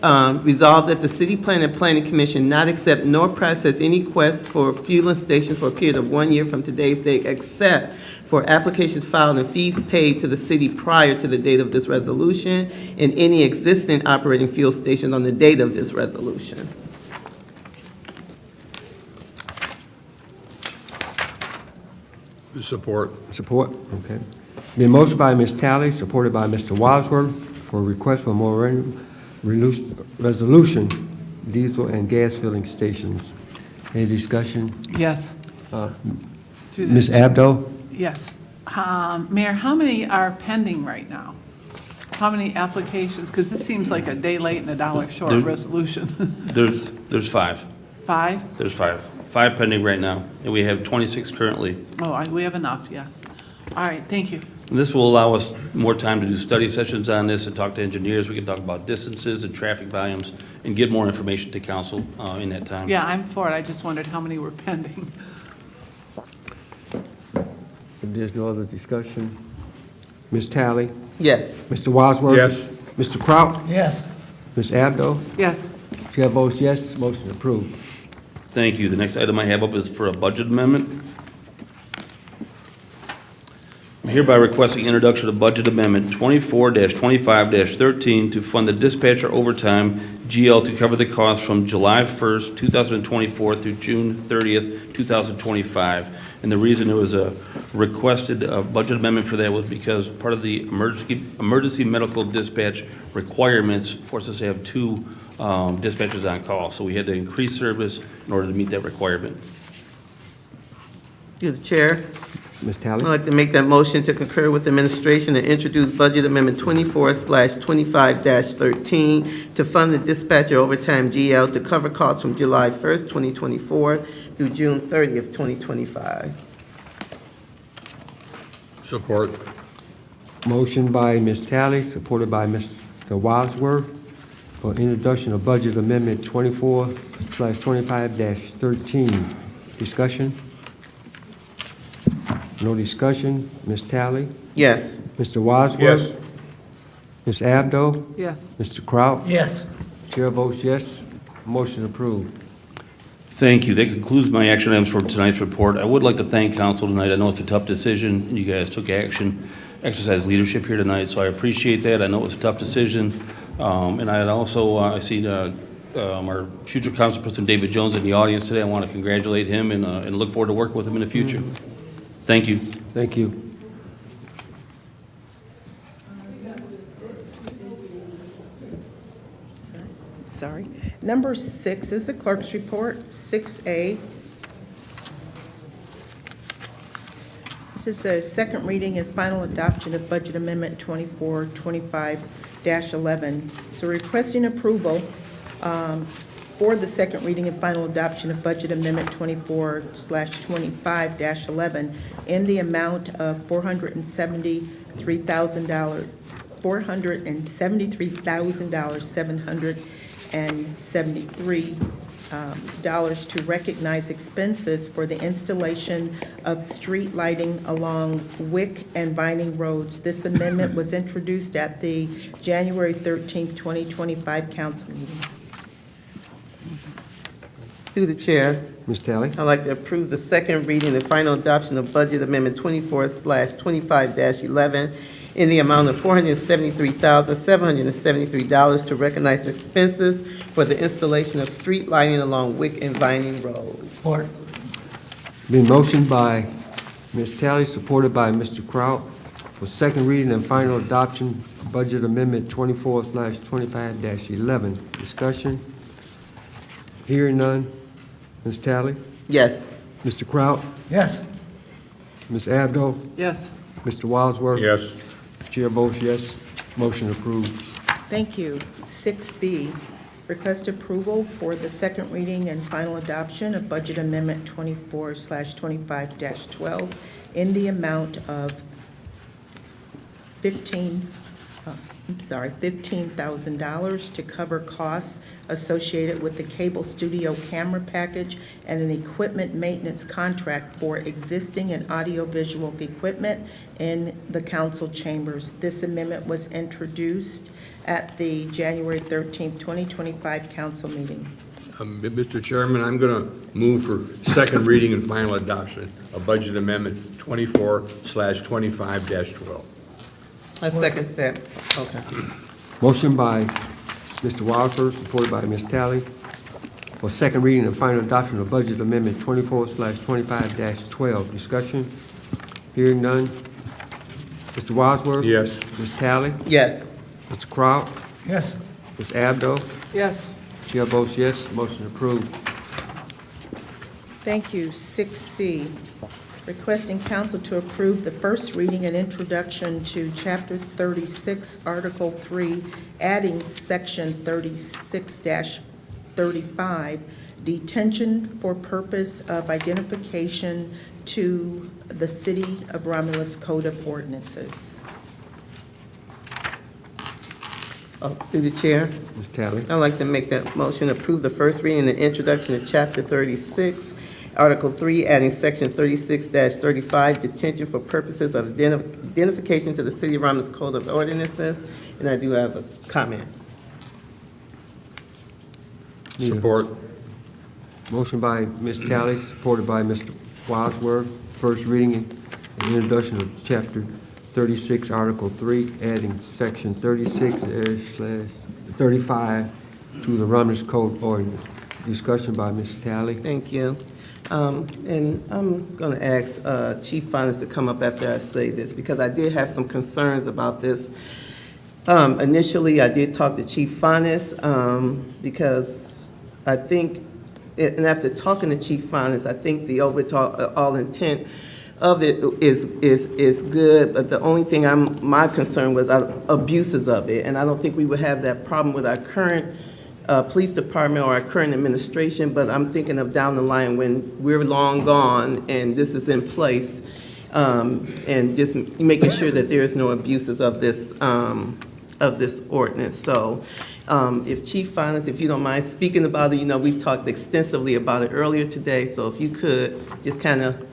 Resolved that the City Planning and Planning Commission not accept nor process any requests for fueling stations for a period of 1 year from today's date, except for applications filed and fees paid to the city prior to the date of this resolution, and any existing operating fuel station on the date of this resolution. Support. Support, okay. Been motioned by Ms. Tally, supported by Mr. Wadsworth, for a request for more resolution, diesel and gas filling stations. Any discussion? Yes. Through the- Ms. Abdo? Yes. Mayor, how many are pending right now? How many applications? Because this seems like a day late and a dollar short There- resolution. There's 5. 5? There's 5. 5 pending right now, and we have 26 currently. Oh, we have enough, yes. All right, thank you. This will allow us more time to do study sessions on this and talk to engineers. We can talk about distances and traffic volumes and get more information to council in that time. Yeah, I'm for it. I just wondered how many were pending. If there's no other discussion, Ms. Tally? Yes. Mr. Wadsworth? Yes. Mr. Kraut? Yes. Ms. Abdo? Yes. Chair votes yes, motion approved. Thank you. The next item I have up is for a budget amendment. I'm hereby requesting introduction of budget amendment 24-25-13 to fund the dispatcher overtime GL to cover the costs from July 1st, 2024 through June 30th, 2025. And the reason there was a requested budget amendment for that was because part of the emergency medical dispatch requirements forced us to have 2 dispatchers on call. So we had to increase service in order to meet that requirement. Through the chair, Ms. I'd Tally? like to make that motion to concur with administration and introduce Budget Amendment 24/25-13 to fund the dispatcher overtime GL to cover costs from July 1st, 2024 through June 30th, 2025. Support. Motion by Ms. Tally, supported by Mr. Wadsworth, for introduction of budget amendment 24/25-13. Discussion? No discussion. Ms. Tally? Yes. Mr. Wadsworth? Yes. Ms. Abdo? Yes. Mr. Kraut? Yes. Chair votes yes, motion approved. Thank you. That concludes my action items for tonight's report. I would like to thank council tonight. I know it's a tough decision, and you guys took action. exercise leadership here tonight, so I appreciate that. I know it was a tough decision. And I also, I see our future council president, David Jones, in the audience today. I want to congratulate him and look forward to working with him in the future. Thank you. Thank you. Sorry. Number 6 is the clerk's report, 6A. This is a second reading and final adoption of Budget Amendment 2425-11. So requesting approval for the second reading and final adoption of Budget Amendment 24/25-11 in the amount of $473,773 to recognize expenses for the installation of street lighting along Wick and Vining Roads. This amendment was introduced at the January 13th, 2025 council meeting. Through the chair, Ms. Talley? I'd like to approve the second reading and final adoption of Budget Amendment 24/25-11 in the amount of $473,773 to recognize expenses for the installation of street lighting along Wick and Vining Roads. Support. Been motioned by Ms. Talley, supported by Mr. Kraut, for second reading and final adoption, Budget Amendment 24/25-11. Discussion? Hearing none. Ms. Talley? Yes. Mr. Kraut? Yes. Ms. Abdo? Yes. Mr. Wadsworth? Yes. Chair votes yes. Motion approved. Thank you. 6B, request approval for the second reading and final adoption of Budget Amendment 24/25-12 in the amount of $15,000 to cover costs associated with the cable studio camera package and an equipment maintenance contract for existing and audiovisual equipment in the council chambers. This amendment was introduced at the January 13th, 2025 council meeting. Mr. Chairman, I'm going to move for second reading and final adoption of Budget Amendment 24/25-12. I second that. Okay. Motion by Mr. Wadsworth, supported by Ms. Talley, for second reading and final adoption of Budget Amendment 24/25-12. Discussion? Hearing none. Mr. Wadsworth? Yes. Ms. Talley? Yes. Mr. Kraut? Yes. Ms. Abdo? Yes. Chair votes yes. Motion approved. Thank you. 6C, requesting council to approve the first reading and introduction to Chapter 36, Article 3, adding Section 36-35, detention for purpose of identification to the City of Romulus Code of Ordinances. Through the chair, Ms. Talley? I'd like to make that motion, approve the first reading and introduction of Chapter 36, Article 3, adding Section 36-35, detention for purposes of identification to the City of Romulus Code of Ordinances, and I do have a comment. Support. Motion by Ms. Talley, supported by Mr. Wadsworth. First reading and introduction of Chapter 36, Article 3, adding Section 36/35 to the Romulus Code Ordinance. Discussion by Ms. Talley. Thank you. And I'm going to ask Chief Finance to come up after I say this, because I did have some concerns about this. Initially, I did talk to Chief Finance, because I think, and after talking to Chief Finance, I think the overall intent of it is good, but the only thing my concern was abuses of it, and I don't think we would have that problem with our current police department or our current administration, but I'm thinking of down the line when we're long gone and this is in place, and just making sure that there is no abuses of this ordinance. So if Chief Finance, if you don't mind speaking about it, we talked extensively about it earlier today, so if you could just kind of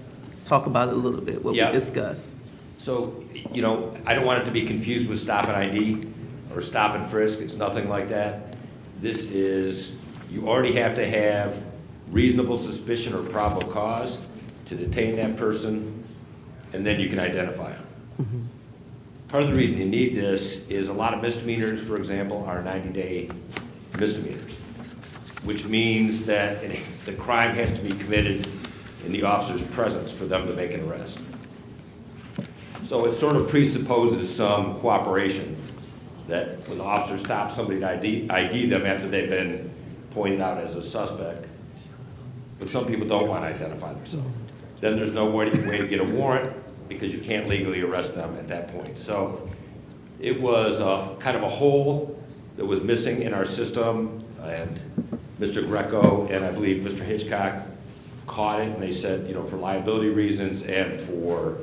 talk about it a little bit, what we discussed. So, I don't want it to be confused with stop and ID or stop and frisk. It's nothing like that. This is, you already have to have reasonable suspicion or probable cause to detain that person, and then you can identify them. Part of the reason you need this is a lot of misdemeanors, for example, are 90-day misdemeanors, which means that the crime has to be committed in the officer's presence for them to make an arrest. So it sort of presupposes some cooperation, that when the officer stops somebody to ID them after they've been pointed out as a suspect, but some people don't want to identify themselves. Then there's no way to get a warrant because you can't legally arrest them at that point. So it was kind of a hole that was missing in our system, and Mr. Greco and I believe Mr. Hitchcock caught it, and they said, for liability reasons and for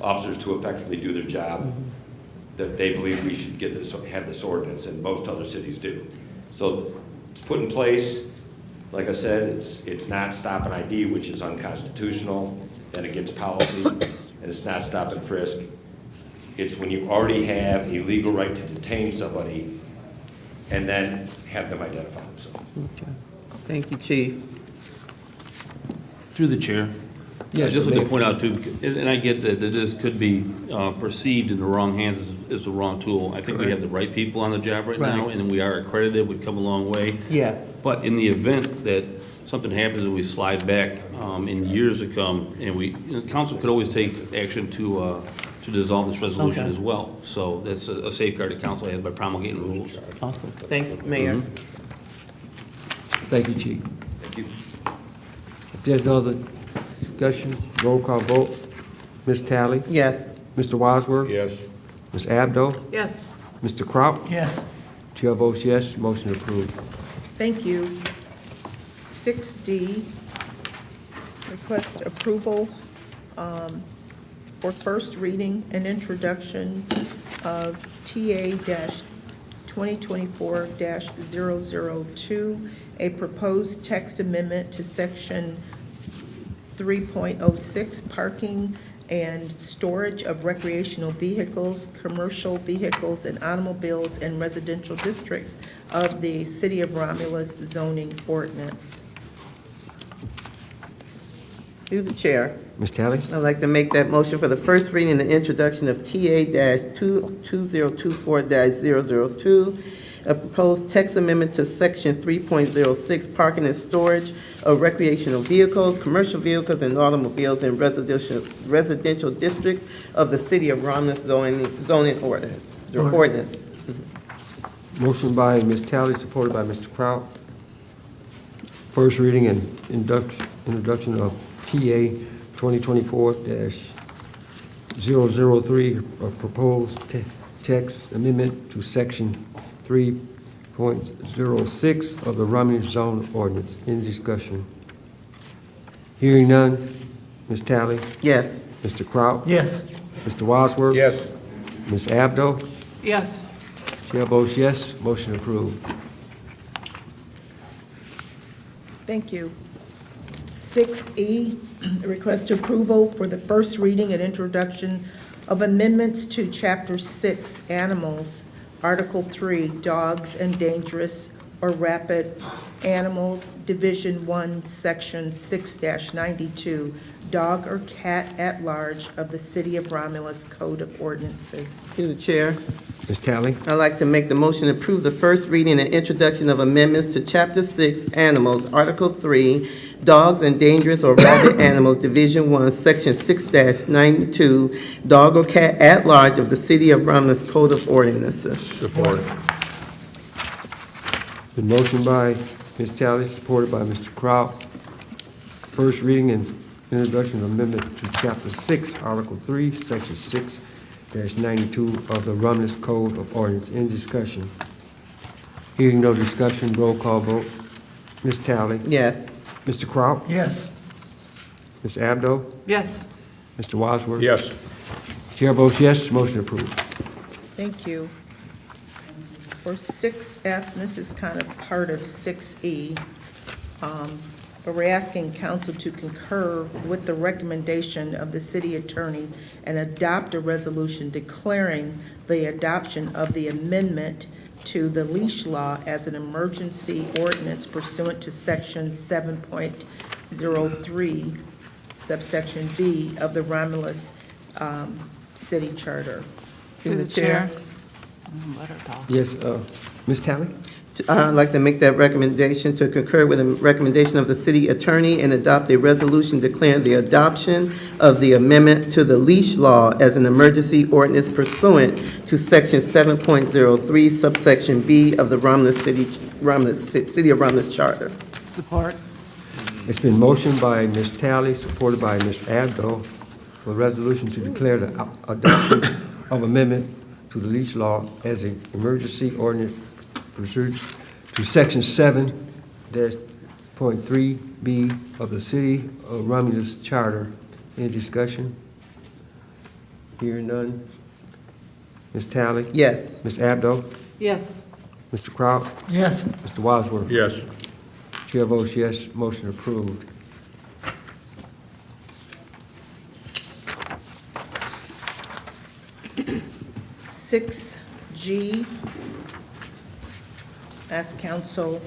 officers to effectively do their job, that they believe we should have this ordinance, and most other cities do. So it's put in place. Like I said, it's not stop and ID, which is unconstitutional and against policy, and it's not stop and frisk. It's when you already have a legal right to detain somebody and then have them identify themselves. Okay. Thank you, Chief. Through the chair. Yes, I'd just like to Mayor. point out too, and I get that this could be perceived in the wrong hands as the wrong tool. I think we have the right people on the job right now, and we are accredited, we've come a long way. Yeah. But in the event that something happens and we slide back in years to come, and council could always take action to dissolve this resolution Okay. as well. So that's a safeguard that council has by promulgating rules. Awesome. Thanks, Mayor. Thank you, Chief. Thank you. If there's no other discussion, roll call vote. Ms. Tally? Yes. Mr. Wadsworth? Yes. Ms. Abdo? Yes. Mr. Kraut? Yes. Chair votes yes, motion approved. Thank you. 6D, request approval for first reading and introduction of TA-2024-002, a proposed text amendment to Section 3.06, parking and storage of recreational vehicles, commercial vehicles, and automobiles in residential districts of the City of Romulus zoning ordinance. Through the chair, Ms. Tally? I'd like to make that motion for the first reading and introduction of TA-2024-002, a proposed text amendment to Section 3.06, parking and storage of recreational vehicles, commercial vehicles, and automobiles in residential districts of the City of Romulus zoning ordinance. Motion by Ms. Tally, supported by Mr. Kraut. First reading and introduction of TA 2024-003, a proposed text amendment to Section 3.06 of the Romulus zone ordinance. In discussion. Hearing none. Ms. Tally? Yes. Mr. Kraut? Yes. Mr. Wadsworth? Yes. Ms. Abdo? Yes. Chair votes yes, motion approved. Thank you. 6E, request approval for the first reading and introduction of amendments to Chapter 6, Animals, Article 3, Dogs and Dangerous or Rapid Animals, Division 1, Section 6-92, Dog or Cat at Large of the City of Romulus Code of Ordinances. Through the chair, Ms. Tally? I'd like to make the motion to approve the first reading and introduction of amendments to Chapter 6, Animals, Article 3, Dogs and Dangerous or Rabid Animals, Division 1, Section 6-92, Dog or Cat at Large of the City of Romulus Code of Ordinances. Support. The motion by Ms. Tally, supported by Mr. Kraut. First reading and introduction of amendment to Chapter 6, Article 3, Section 6-92 of the Romulus Code of Ordinance. In discussion. Hearing no discussion, roll call vote. Ms. Tally? Yes. Mr. Kraut? Yes. Ms. Abdo? Yes. Mr. Wadsworth? Yes. Chair votes yes, motion approved. Thank you. For 6F, and this is kind of part of 6E, but we're asking council to concur with the recommendation of the city attorney and adopt a resolution declaring the adoption of the amendment to the leash law as an emergency ordinance pursuant to Section 7.03, subsection B of the Romulus City Charter. Through the chair. Let her talk. Yes, Ms. Talley? I'd like to make that recommendation to concur with the recommendation of the city attorney and adopt a resolution declaring the adoption of the amendment to the leash law as an emergency ordinance pursuant to section 7.03 subsection B of the City of Romulus Charter. Support. It's been motioned by Ms. Talley, supported by Ms. Abdo, for a resolution to declare the adoption of amendment to the leash law as an emergency ordinance pursuant to section 7.3B of the City of Romulus Charter. Any discussion? Hearing none. Ms. Talley? Yes. Ms. Abdo? Yes. Mr. Kraut? Yes. Mr. Wadsworth? Yes. Chair votes yes, motion approved. Six G, ask council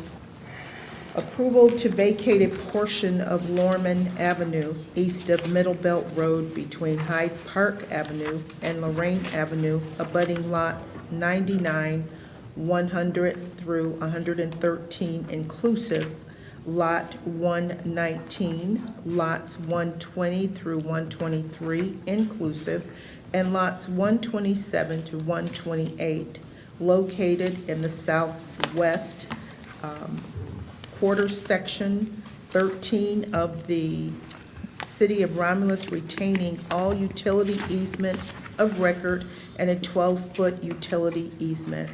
approval to vacate a portion of Lorman Avenue east of Middle Belt Road between Hyde Park Avenue and Lorraine Avenue, abutting lots 99, 100 through 113 inclusive, lot 119, lots 120 through 123 inclusive, and lots 127 to 128, located in the southwest quarter section 13 of the City of Romulus, retaining all utility easements of record and a 12-foot utility easement.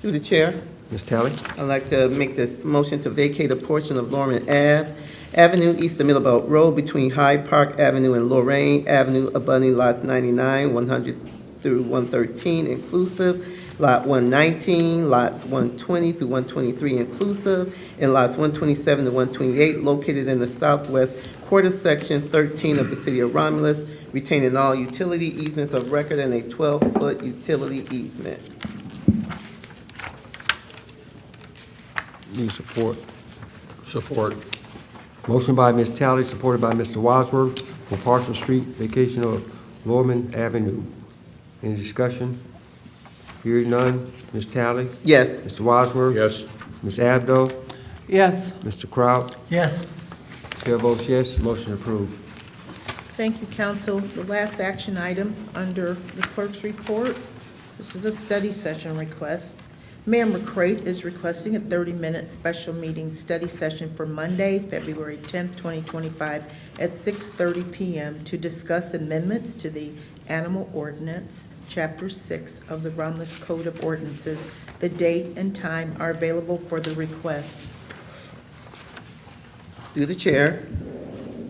Through the chair. Ms. Talley? I'd like to make this motion to vacate a portion of Lorman Avenue east of Middlebelt Road between Hyde Park Avenue and Lorraine Avenue, abutting lots 99, 100 through 113 inclusive, lot 119, lots 120 through 123 inclusive, and lots 127 to 128 located in the southwest quarter section 13 of the City of Romulus, retaining all utility easements of record and a 12-foot utility easement. Need support. Support. Motion by Ms. Talley, supported by Mr. Wadsworth, for partial street vacation of Lorman Avenue. Any discussion? Hearing none. Ms. Talley? Yes. Mr. Wadsworth? Yes. Ms. Abdo? Yes. Mr. Kraut? Yes. Chair votes yes, motion approved. Thank you, council. The last action item under the clerk's report, this is a study session request. Mayor McCrate is requesting a 30-minute special meeting study session for Monday, February 10th, 2025 at 6:30 p.m. to discuss amendments to the Animal Ordinance, Chapter 6 of the Romulus Code of Ordinances. The date and time are available for the request. Through the chair.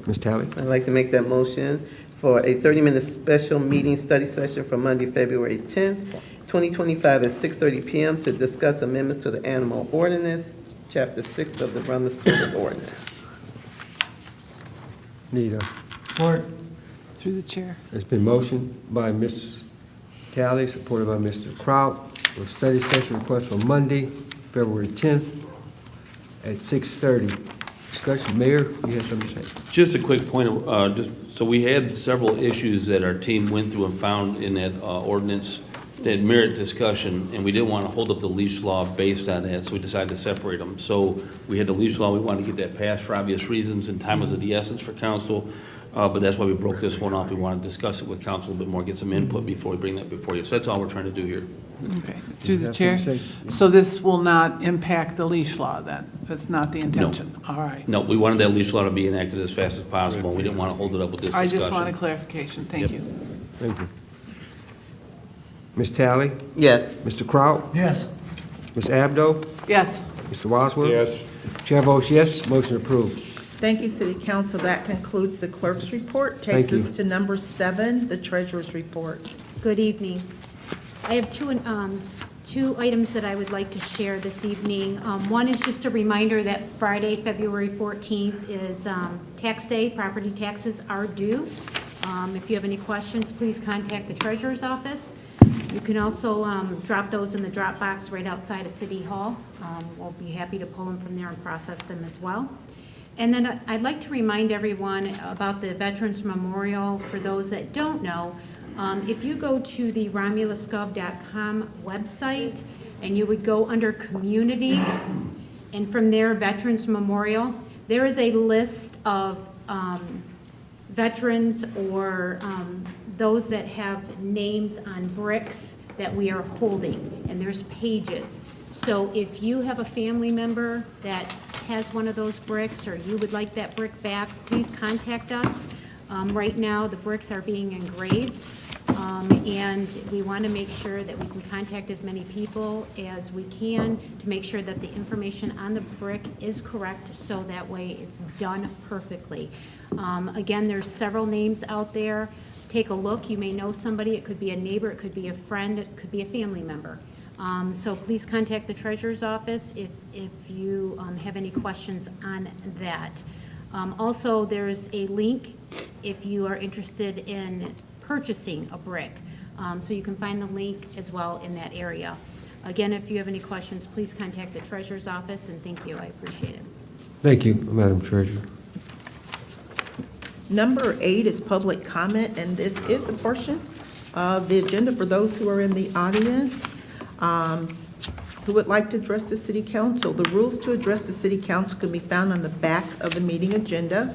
Ms. Talley? I'd like to make that motion for a 30-minute special meeting study session for Monday, February 10th, 2025 at 6:30 p.m. to discuss amendments to the Animal Ordinance, Chapter 6 of the Romulus Code of Ordinance. Need a, Support. Through the chair. it's been motioned by Ms. Talley, supported by Mr. Kraut, for study session request for Monday, February 10th at 6:30. Discussion, Mayor, you have something to say? Just a quick point, so we had several issues that our team went through and found in that ordinance that merit discussion, and we didn't want to hold up the leash law based on that, so we decided to separate them. So we had the leash law, we wanted to get that passed for obvious reasons, and time was of the essence for council, but that's why we broke this one off. We want to discuss it with council a bit more, get some input before we bring that before you. So that's all we're trying to do here. Okay, through the Is that chair. something to say? So this will not impact the leash law then? That's not the intention? All right. No, we wanted that leash law to be enacted as fast as possible, and we didn't want to hold it up with this I discussion. just want a clarification. Thank you. Thank you. Ms. Talley? Yes. Mr. Kraut? Yes. Ms. Abdo? Yes. Mr. Wadsworth? Yes. Chair votes yes, motion approved. Two you, City Council. That concludes the clerk's report. Thank Takes us you. to number 7, the treasurer's report. Good evening. I have two items that I would like to share this evening. One is just a reminder that Friday, February 14th is tax day. Property taxes are due. If you have any questions, please contact the treasurer's office. You can also drop those in the drop box right outside of City Hall. We'll be happy to pull them from there and process them as well. And then I'd like to remind everyone about the Veterans Memorial. For those that don't know, If you go to the romulusgov.com website, and you would go under Community, and from there, Veterans Memorial, there is a list of veterans or those that have names on bricks that we are holding, and there's pages. So if you have a family member that has one of those bricks, or you would like that brick back, please contact us. Right now, the bricks are being engraved, and we want to make sure that we can contact as many people as we can to make sure that the information on the brick is correct, so that way it's done perfectly. Again, there's several names out there. Take a look. You may know somebody. It could be a neighbor. It could be a friend. It could be a family member. So please contact the treasurer's office if you have any questions on that. Also, there's a link if you are interested in purchasing a brick. So you can find the link as well in that area. Again, if you have any questions, please contact the treasurer's office, and thank you. I appreciate it. Thank you, Madam Treasurer. Number 8 is public comment, and this is a portion of the agenda for those who are in the audience who would like to address the city council. The rules to address the city council can be found on the back of the meeting agenda.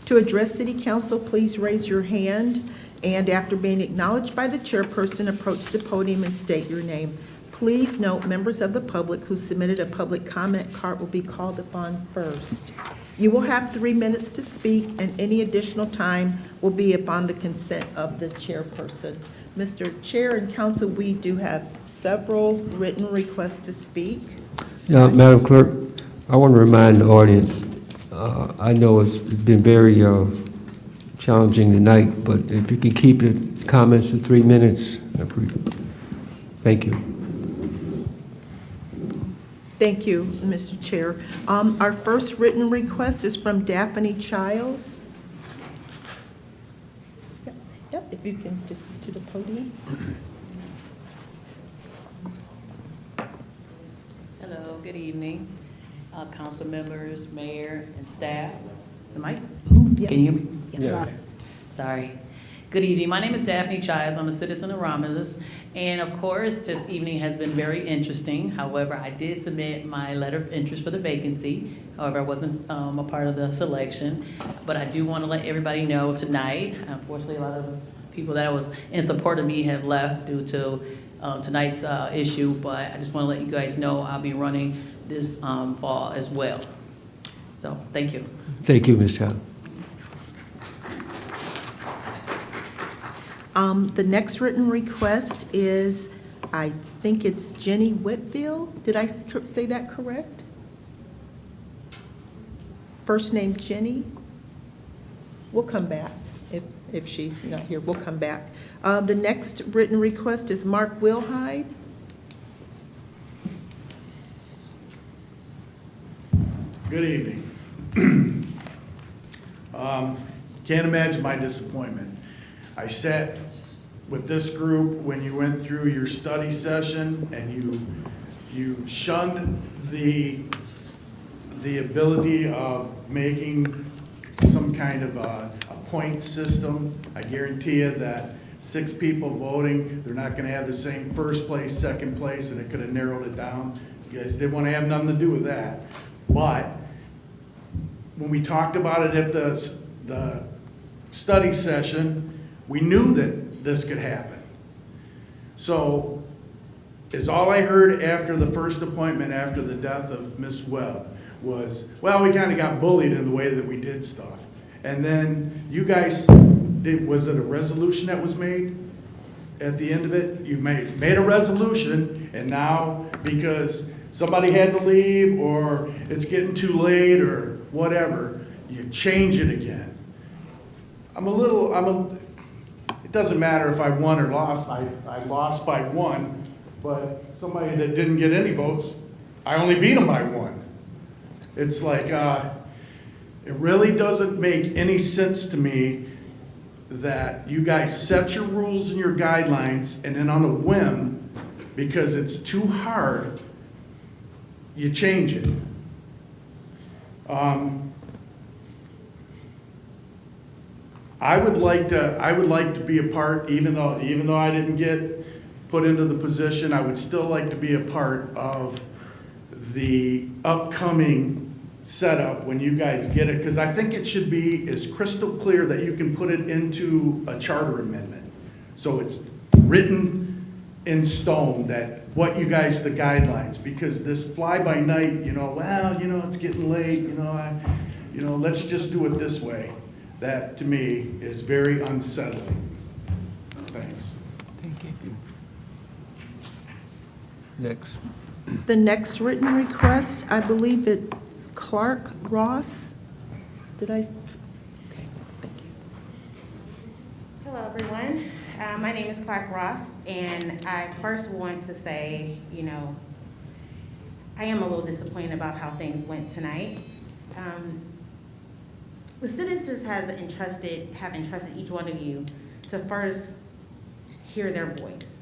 To address city council, please raise your hand, and after being acknowledged by the chairperson, approach the podium and state your name. Please note, members of the public who submitted a public comment card will be called upon first. You will have 3 minutes to speak, and any additional time will be upon the consent of the chairperson. Mr. Chair and Council, we do have several written requests to speak. Madam Clerk, I want to remind the audience, I know it's been very challenging tonight, but if you can keep your comments to 3 minutes, I appreciate it. Thank you. Thank you, Mr. Chair. Our first written request is from Daphne Childs. Yep, if you can just to the podium. Hello, good evening, council members, mayor, and staff. Am I? Yeah. Can you hear me? Yeah. Sorry. Good evening. My name is Daphne Childs. I'm a citizen of Romulus. And of course, this evening has been very interesting. However, I did submit my letter of interest for the vacancy. However, I wasn't a part of the selection. But I do want to let everybody know tonight, unfortunately, a lot of people that was in support of me have left due to tonight's issue. But I just want to let you guys know I'll be running this fall as well. So, thank you. Thank you, Ms. Child. The next written request is, I think it's Jenny Whitfield. Did I say that correct? First name Jenny. We'll come back. If she's not here, we'll come back. The next written request is Mark Wilhide. Good evening. Can't imagine my disappointment. I sat with this group when you went through your study session, and you shunned the ability of making some kind of a point system. I guarantee you that 6 people voting, they're not gonna have the same first place, second place, and it could have narrowed it down. You guys didn't want to have nothing to do with that. But when we talked about it at the study session, we knew that this could happen. So, is all I heard after the first appointment, after the death of Miss Webb, was, well, we kind of got bullied in the way that we did stuff. And then you guys did, was it a resolution that was made at the end of it? You made a resolution, and now because somebody had to leave, or it's getting too late, or whatever, you change it again. It doesn't matter if I won or lost. I lost by 1, but somebody that didn't get any votes, I only beat them by 1. It's like, it really doesn't make any sense to me that you guys set your rules and your guidelines, and then on a whim, because it's too hard, you change it. I would like to be a part, even though I didn't get put into the position, I would still like to be a part of the upcoming setup when you guys get it, because I think it should be as crystal clear that you can put it into a charter amendment. So it's written in stone that what you guys, the guidelines, because this fly-by-night, it's getting late, let's just do it this way. That, to me, is very unsettling. Thanks. Thank you. Next. The next written request, I believe it's Clark Ross. Did I? Okay, thank you. Hello, everyone. My name is Clark Ross, and I first want to say, I am a little disappointed about how things went tonight. The citizens have entrusted each one of you to first hear their voice,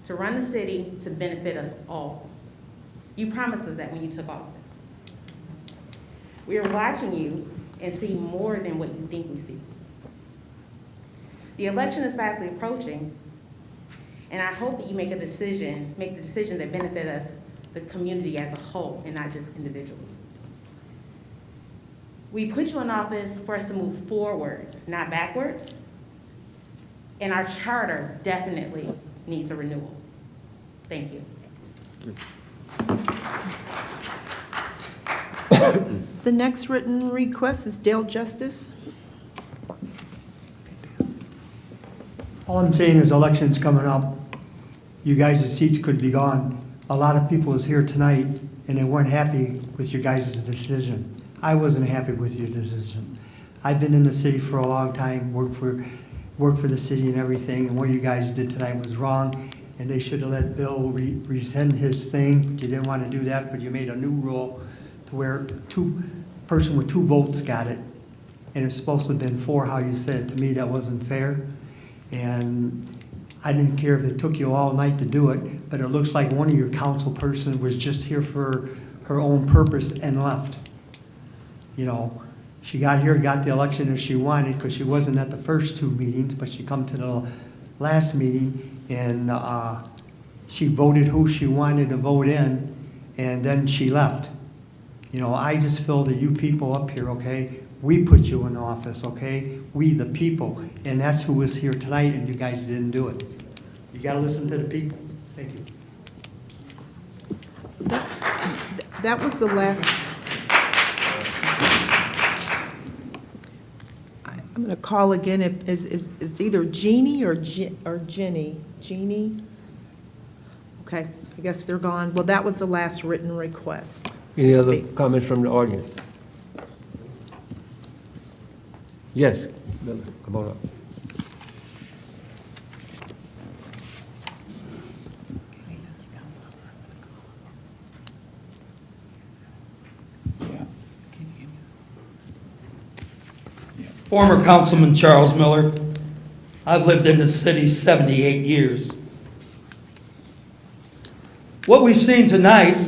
to run the city to benefit us all. You promised us that when you took office. We are watching you and see more than what you think we see. The election is fastly approaching, and I hope that you make the decision that benefits us, the community as a whole, and not just individually. We put you in office for us to move forward, not backwards, and our charter definitely needs a renewal. Thank you. The next written request is Dale Justice. All I'm saying is elections coming up. You guys' seats could be gone. A lot of people was here tonight and they weren't happy with your guys' decision. I wasn't happy with your decision. I've been in the city for a long time, worked for the city and everything, and what you guys did tonight was wrong, and they should have let Bill rescind his thing. You didn't want to do that, but you made a new rule to where person with 2 votes got it, and it's supposed to have been 4, how you said it. To me, that wasn't fair, and I didn't care if it took you all night to do it, but it looks like one of your council person was just here for her own purpose and left. She got here, got the election as she wanted, because she wasn't at the first 2 meetings, but she come to the last meeting, and she voted who she wanted to vote in, and then she left. I just feel that you people up here, okay, we put you in office, okay? We, the people, and that's who was here tonight, and you guys didn't do it. You gotta listen to the people. Thank you. That was the last. I'm going to call again. It's either Jeannie or Jenny. Jeannie? Okay, I guess they're gone. Well, that was the last written request. Any other comments from the audience? Yes, Miller, come on up. Former Councilman Charles Miller. I've lived in this city 78 years. What we've seen tonight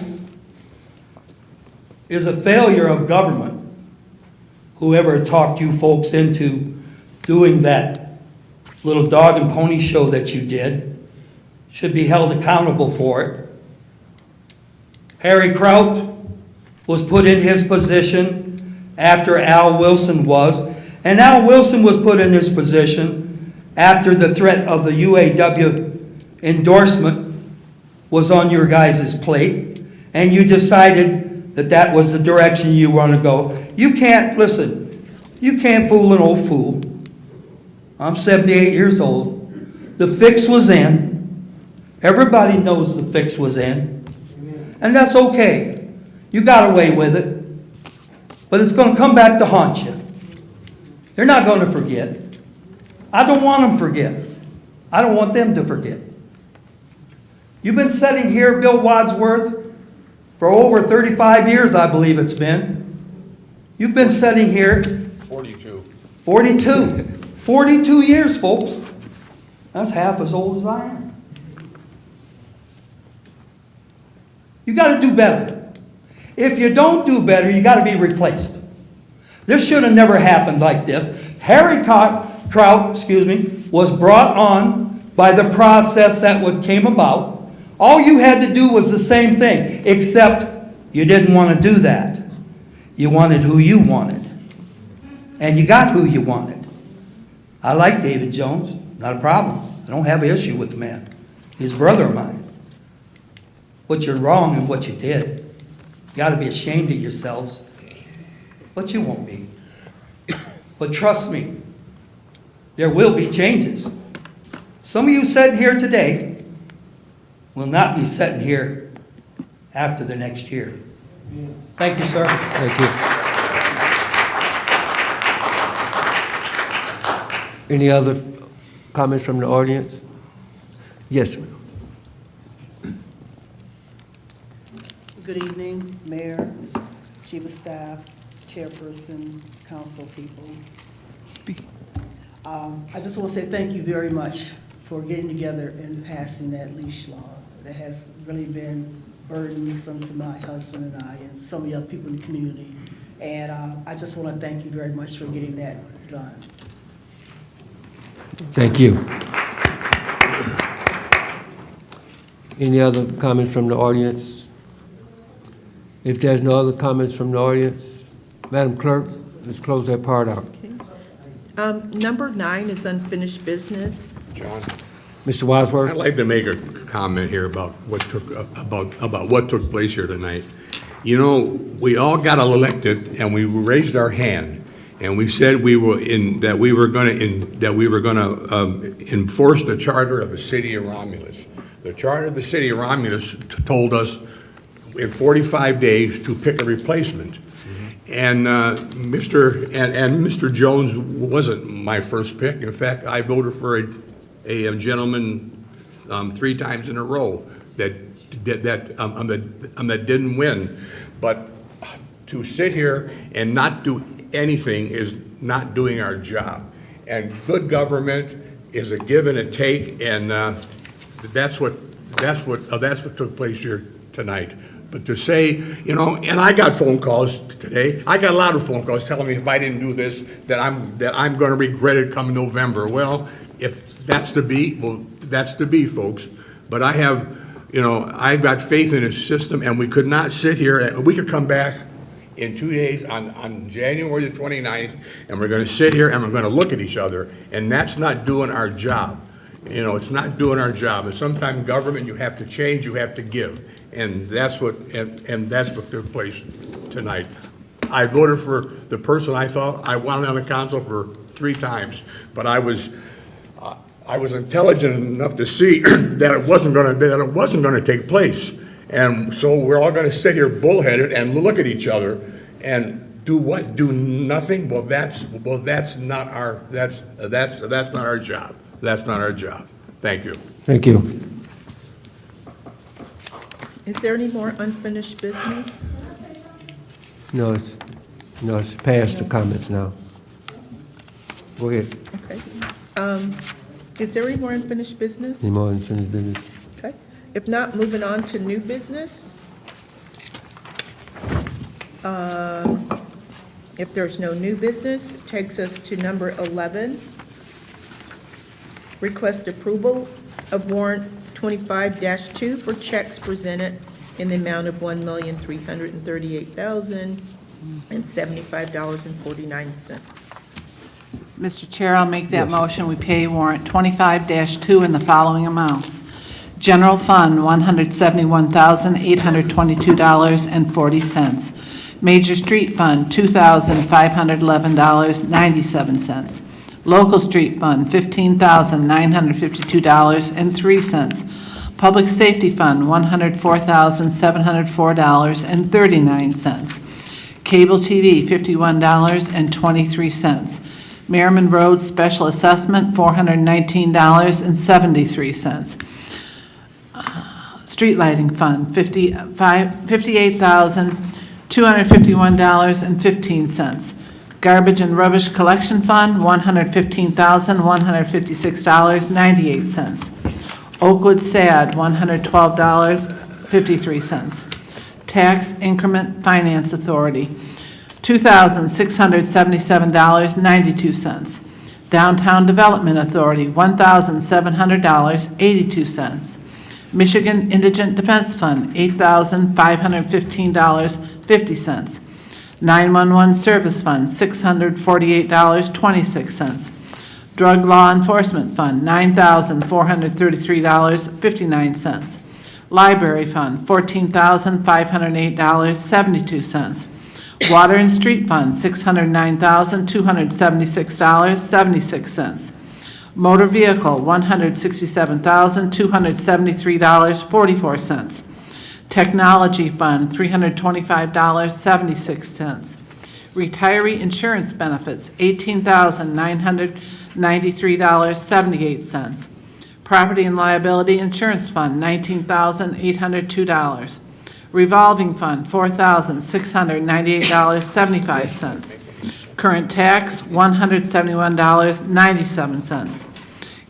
is a failure of government. Whoever talked you folks into doing that little dog and pony show that you did should be held accountable for it. Harry Kraut was put in his position after Al Wilson was, and Al Wilson was put in his position after the threat of the UAW endorsement was on your guys' plate, and you decided that that was the direction you want to go. You can't, listen, you can't fool an old fool. I'm 78 years old. The fix was in. Everybody knows the fix was in. And that's okay. You got away with it. But it's going to come back to haunt you. They're not going to forget. I don't want them to forget. I don't want them to forget. You've been sitting here, Bill Wadsworth, for over 35 years, I believe it's been. You've been sitting here. 42. 42. 42 years, folks. That's half as old as I am. You got to do better. If you don't do better, you got to be replaced. This should have never happened like this. Harry Trout, was brought on by the process that came about. All you had to do was the same thing, except you didn't want to do that. You wanted who you wanted. And you got who you wanted. I like David Jones, not a problem. I don't have an issue with the man. He's a brother of mine. But you're wrong in what you did. You got to be ashamed of yourselves. But you won't be. But trust me, there will be changes. Some of you sitting here today will not be sitting here after the next year. Thank you, sir. Thank you. Any other comments from the audience? Yes, ma'am. Good evening, Mayor, Chief of Staff, Chairperson, Council people. I just want to say thank you very much for getting together and passing that leash law. That has really been burdensome to my husband and I and some of the other people in the community. And I just want to thank you very much for getting that done. Thank you. Any other comments from the audience? If there's no other comments from the audience, Madam Clerk, let's close that part out. Number 9 is unfinished business. John? Mr. Wadsworth? I'd like to make a comment here about what took place here tonight. You know, we all got elected and we raised our hand and we said that we were going to enforce the charter of the city of Romulus. The charter of the city of Romulus told us in 45 days to pick a replacement. And Mr. Jones wasn't my first pick. In fact, I voted for a gentleman 3 times in a row that didn't win. But to sit here and not do anything is not doing our job. And good government is a give and a take, and that's what took place here tonight. But to say, you know, and I got phone calls today. I got a lot of phone calls telling me if I didn't do this, that I'm going to regret it come November. Well, if that's to be, well, that's to be, folks. But I have, you know, I've got faith in this system, and we could not sit here. We could come back in 2 days on January the 29th, and we're going to sit here and we're going to look at each other, and that's not doing our job. You know, it's not doing our job. And sometimes government, you have to change, you have to give. And that's what took place tonight. I voted for the person I thought I wanted on the council for 3 times, but I was intelligent enough to see that it wasn't going to take place. And so we're all going to sit here bullheaded and look at each other and do what? Do nothing? Well, that's not our job. That's not our job. Thank you. Thank you. Is there any more unfinished business? No, it's past the comments now. Go ahead. Okay. Is there any more unfinished business? Any more unfinished business? Okay. If not, moving on to new business. If there's no new business, it takes us to number 11. Request approval of warrant 25-2 for checks presented in the amount of $1,338,075.49. Mr. Chair, I'll make that motion. We pay warrant 25-2 in the following amounts. General Fund, $171,822.40. Major Street Fund, $2,511.97. Local Street Fund, $15,952.03. Public Safety Fund, $104,704.39. Cable TV, $51.23. Merriman Road Special Assessment, $419.73. Street Lighting Fund, $58,251.15. Garbage and Rubbish Collection Fund, $115,156.98. Oakwood SAD, $112.53. Tax Increment Finance Authority, $2,677.92. Downtown Development Authority, $1,700.82. Michigan Indigent Defense Fund, $8,515.50. 911 Service Fund, $648.26. Drug Law Enforcement Fund, $9,433.59. Library Fund, $14,508.72. Water and Street Fund, $609,276.76. Motor Vehicle, $167,273.44. Technology Fund, $325.76. Retiree Insurance Benefits, $18,993.78. Property and Liability Insurance Fund, $19,802. Revolving Fund, $4,698.75. Current tax, $171.97.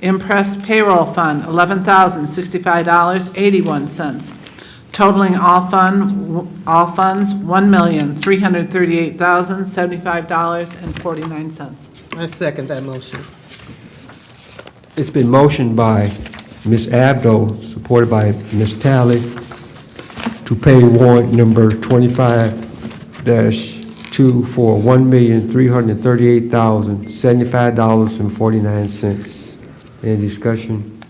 Impressed Payroll Fund, $11,065.81. Totaling all funds, $1,338,075.49. I second that motion. It's been motioned by Ms. Abdo, supported by Ms. Talley, to pay warrant number 25-2 for $1,338,075.49. Any discussion?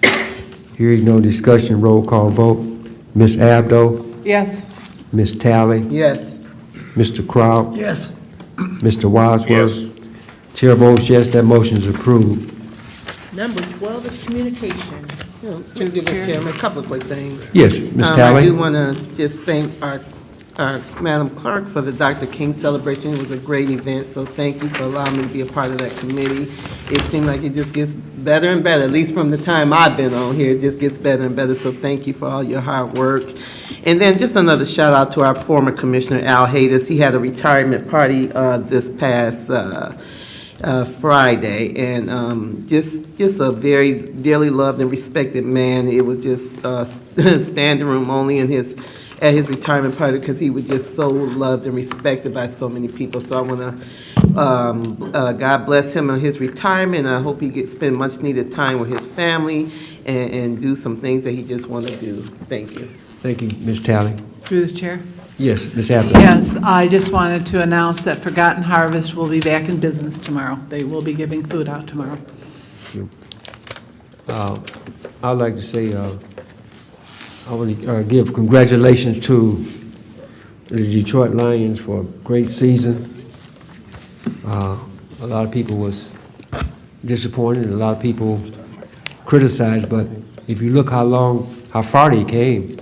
Hearing no discussion, roll call vote. Ms. Abdo? Yes. Ms. Talley? Yes. Mr. Kraut? Yes. Mr. Wadsworth? Yes. Chair votes yes, that motion is approved. Number 12 is communication. Mr. Chairman, a couple of quick things. Yes, Ms. I Talley? do want to just thank our Madam Clerk for the Dr. King celebration. It was a great event, so thank you for allowing me to be a part of that committee. It seemed like it just gets better and better, at least from the time I've been on here, it just gets better and better, so thank you for all your hard work. And then just another shout out to our former Commissioner Al Haydes. He had a retirement party this past Friday, and just a very dearly loved and respected man. It was just standing room only at his retirement party because he was just so loved and respected by so many people. So I want to, God bless him on his retirement. I hope he spend much needed time with his family and do some things that he just want to do. Thank you. Thank you, Ms. Talley. Through the chair. Yes, Ms. Abdo? Yes, I just wanted to announce that Forgotten Harvest will be back in business tomorrow. They will be giving food out tomorrow. I'd like to say, I want to give congratulations to the Detroit Lions for a great season. A lot of people was disappointed, a lot of people criticized, but if you look how far they came,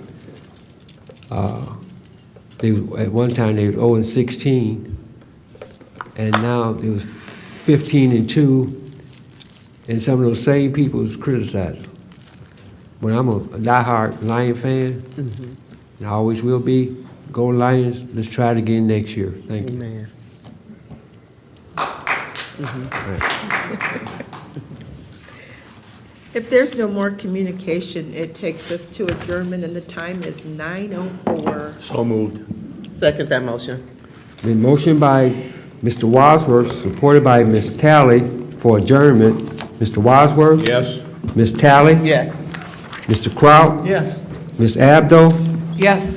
at one time they was 0-16, and now it was 15-2, and some of those same people was criticized. But I'm a diehard Lion fan, and I always will be. Go Lions, let's try it again next year. Thank you. Amen. If there's no more communication, it takes us to adjournment, and the time is 9:04. So moved. Second that motion. Been motioned by Mr. Wadsworth, supported by Ms. Talley for adjournment. Mr. Wadsworth? Yes. Ms. Talley? Yes. Mr. Kraut? Yes. Ms. Abdo? Yes.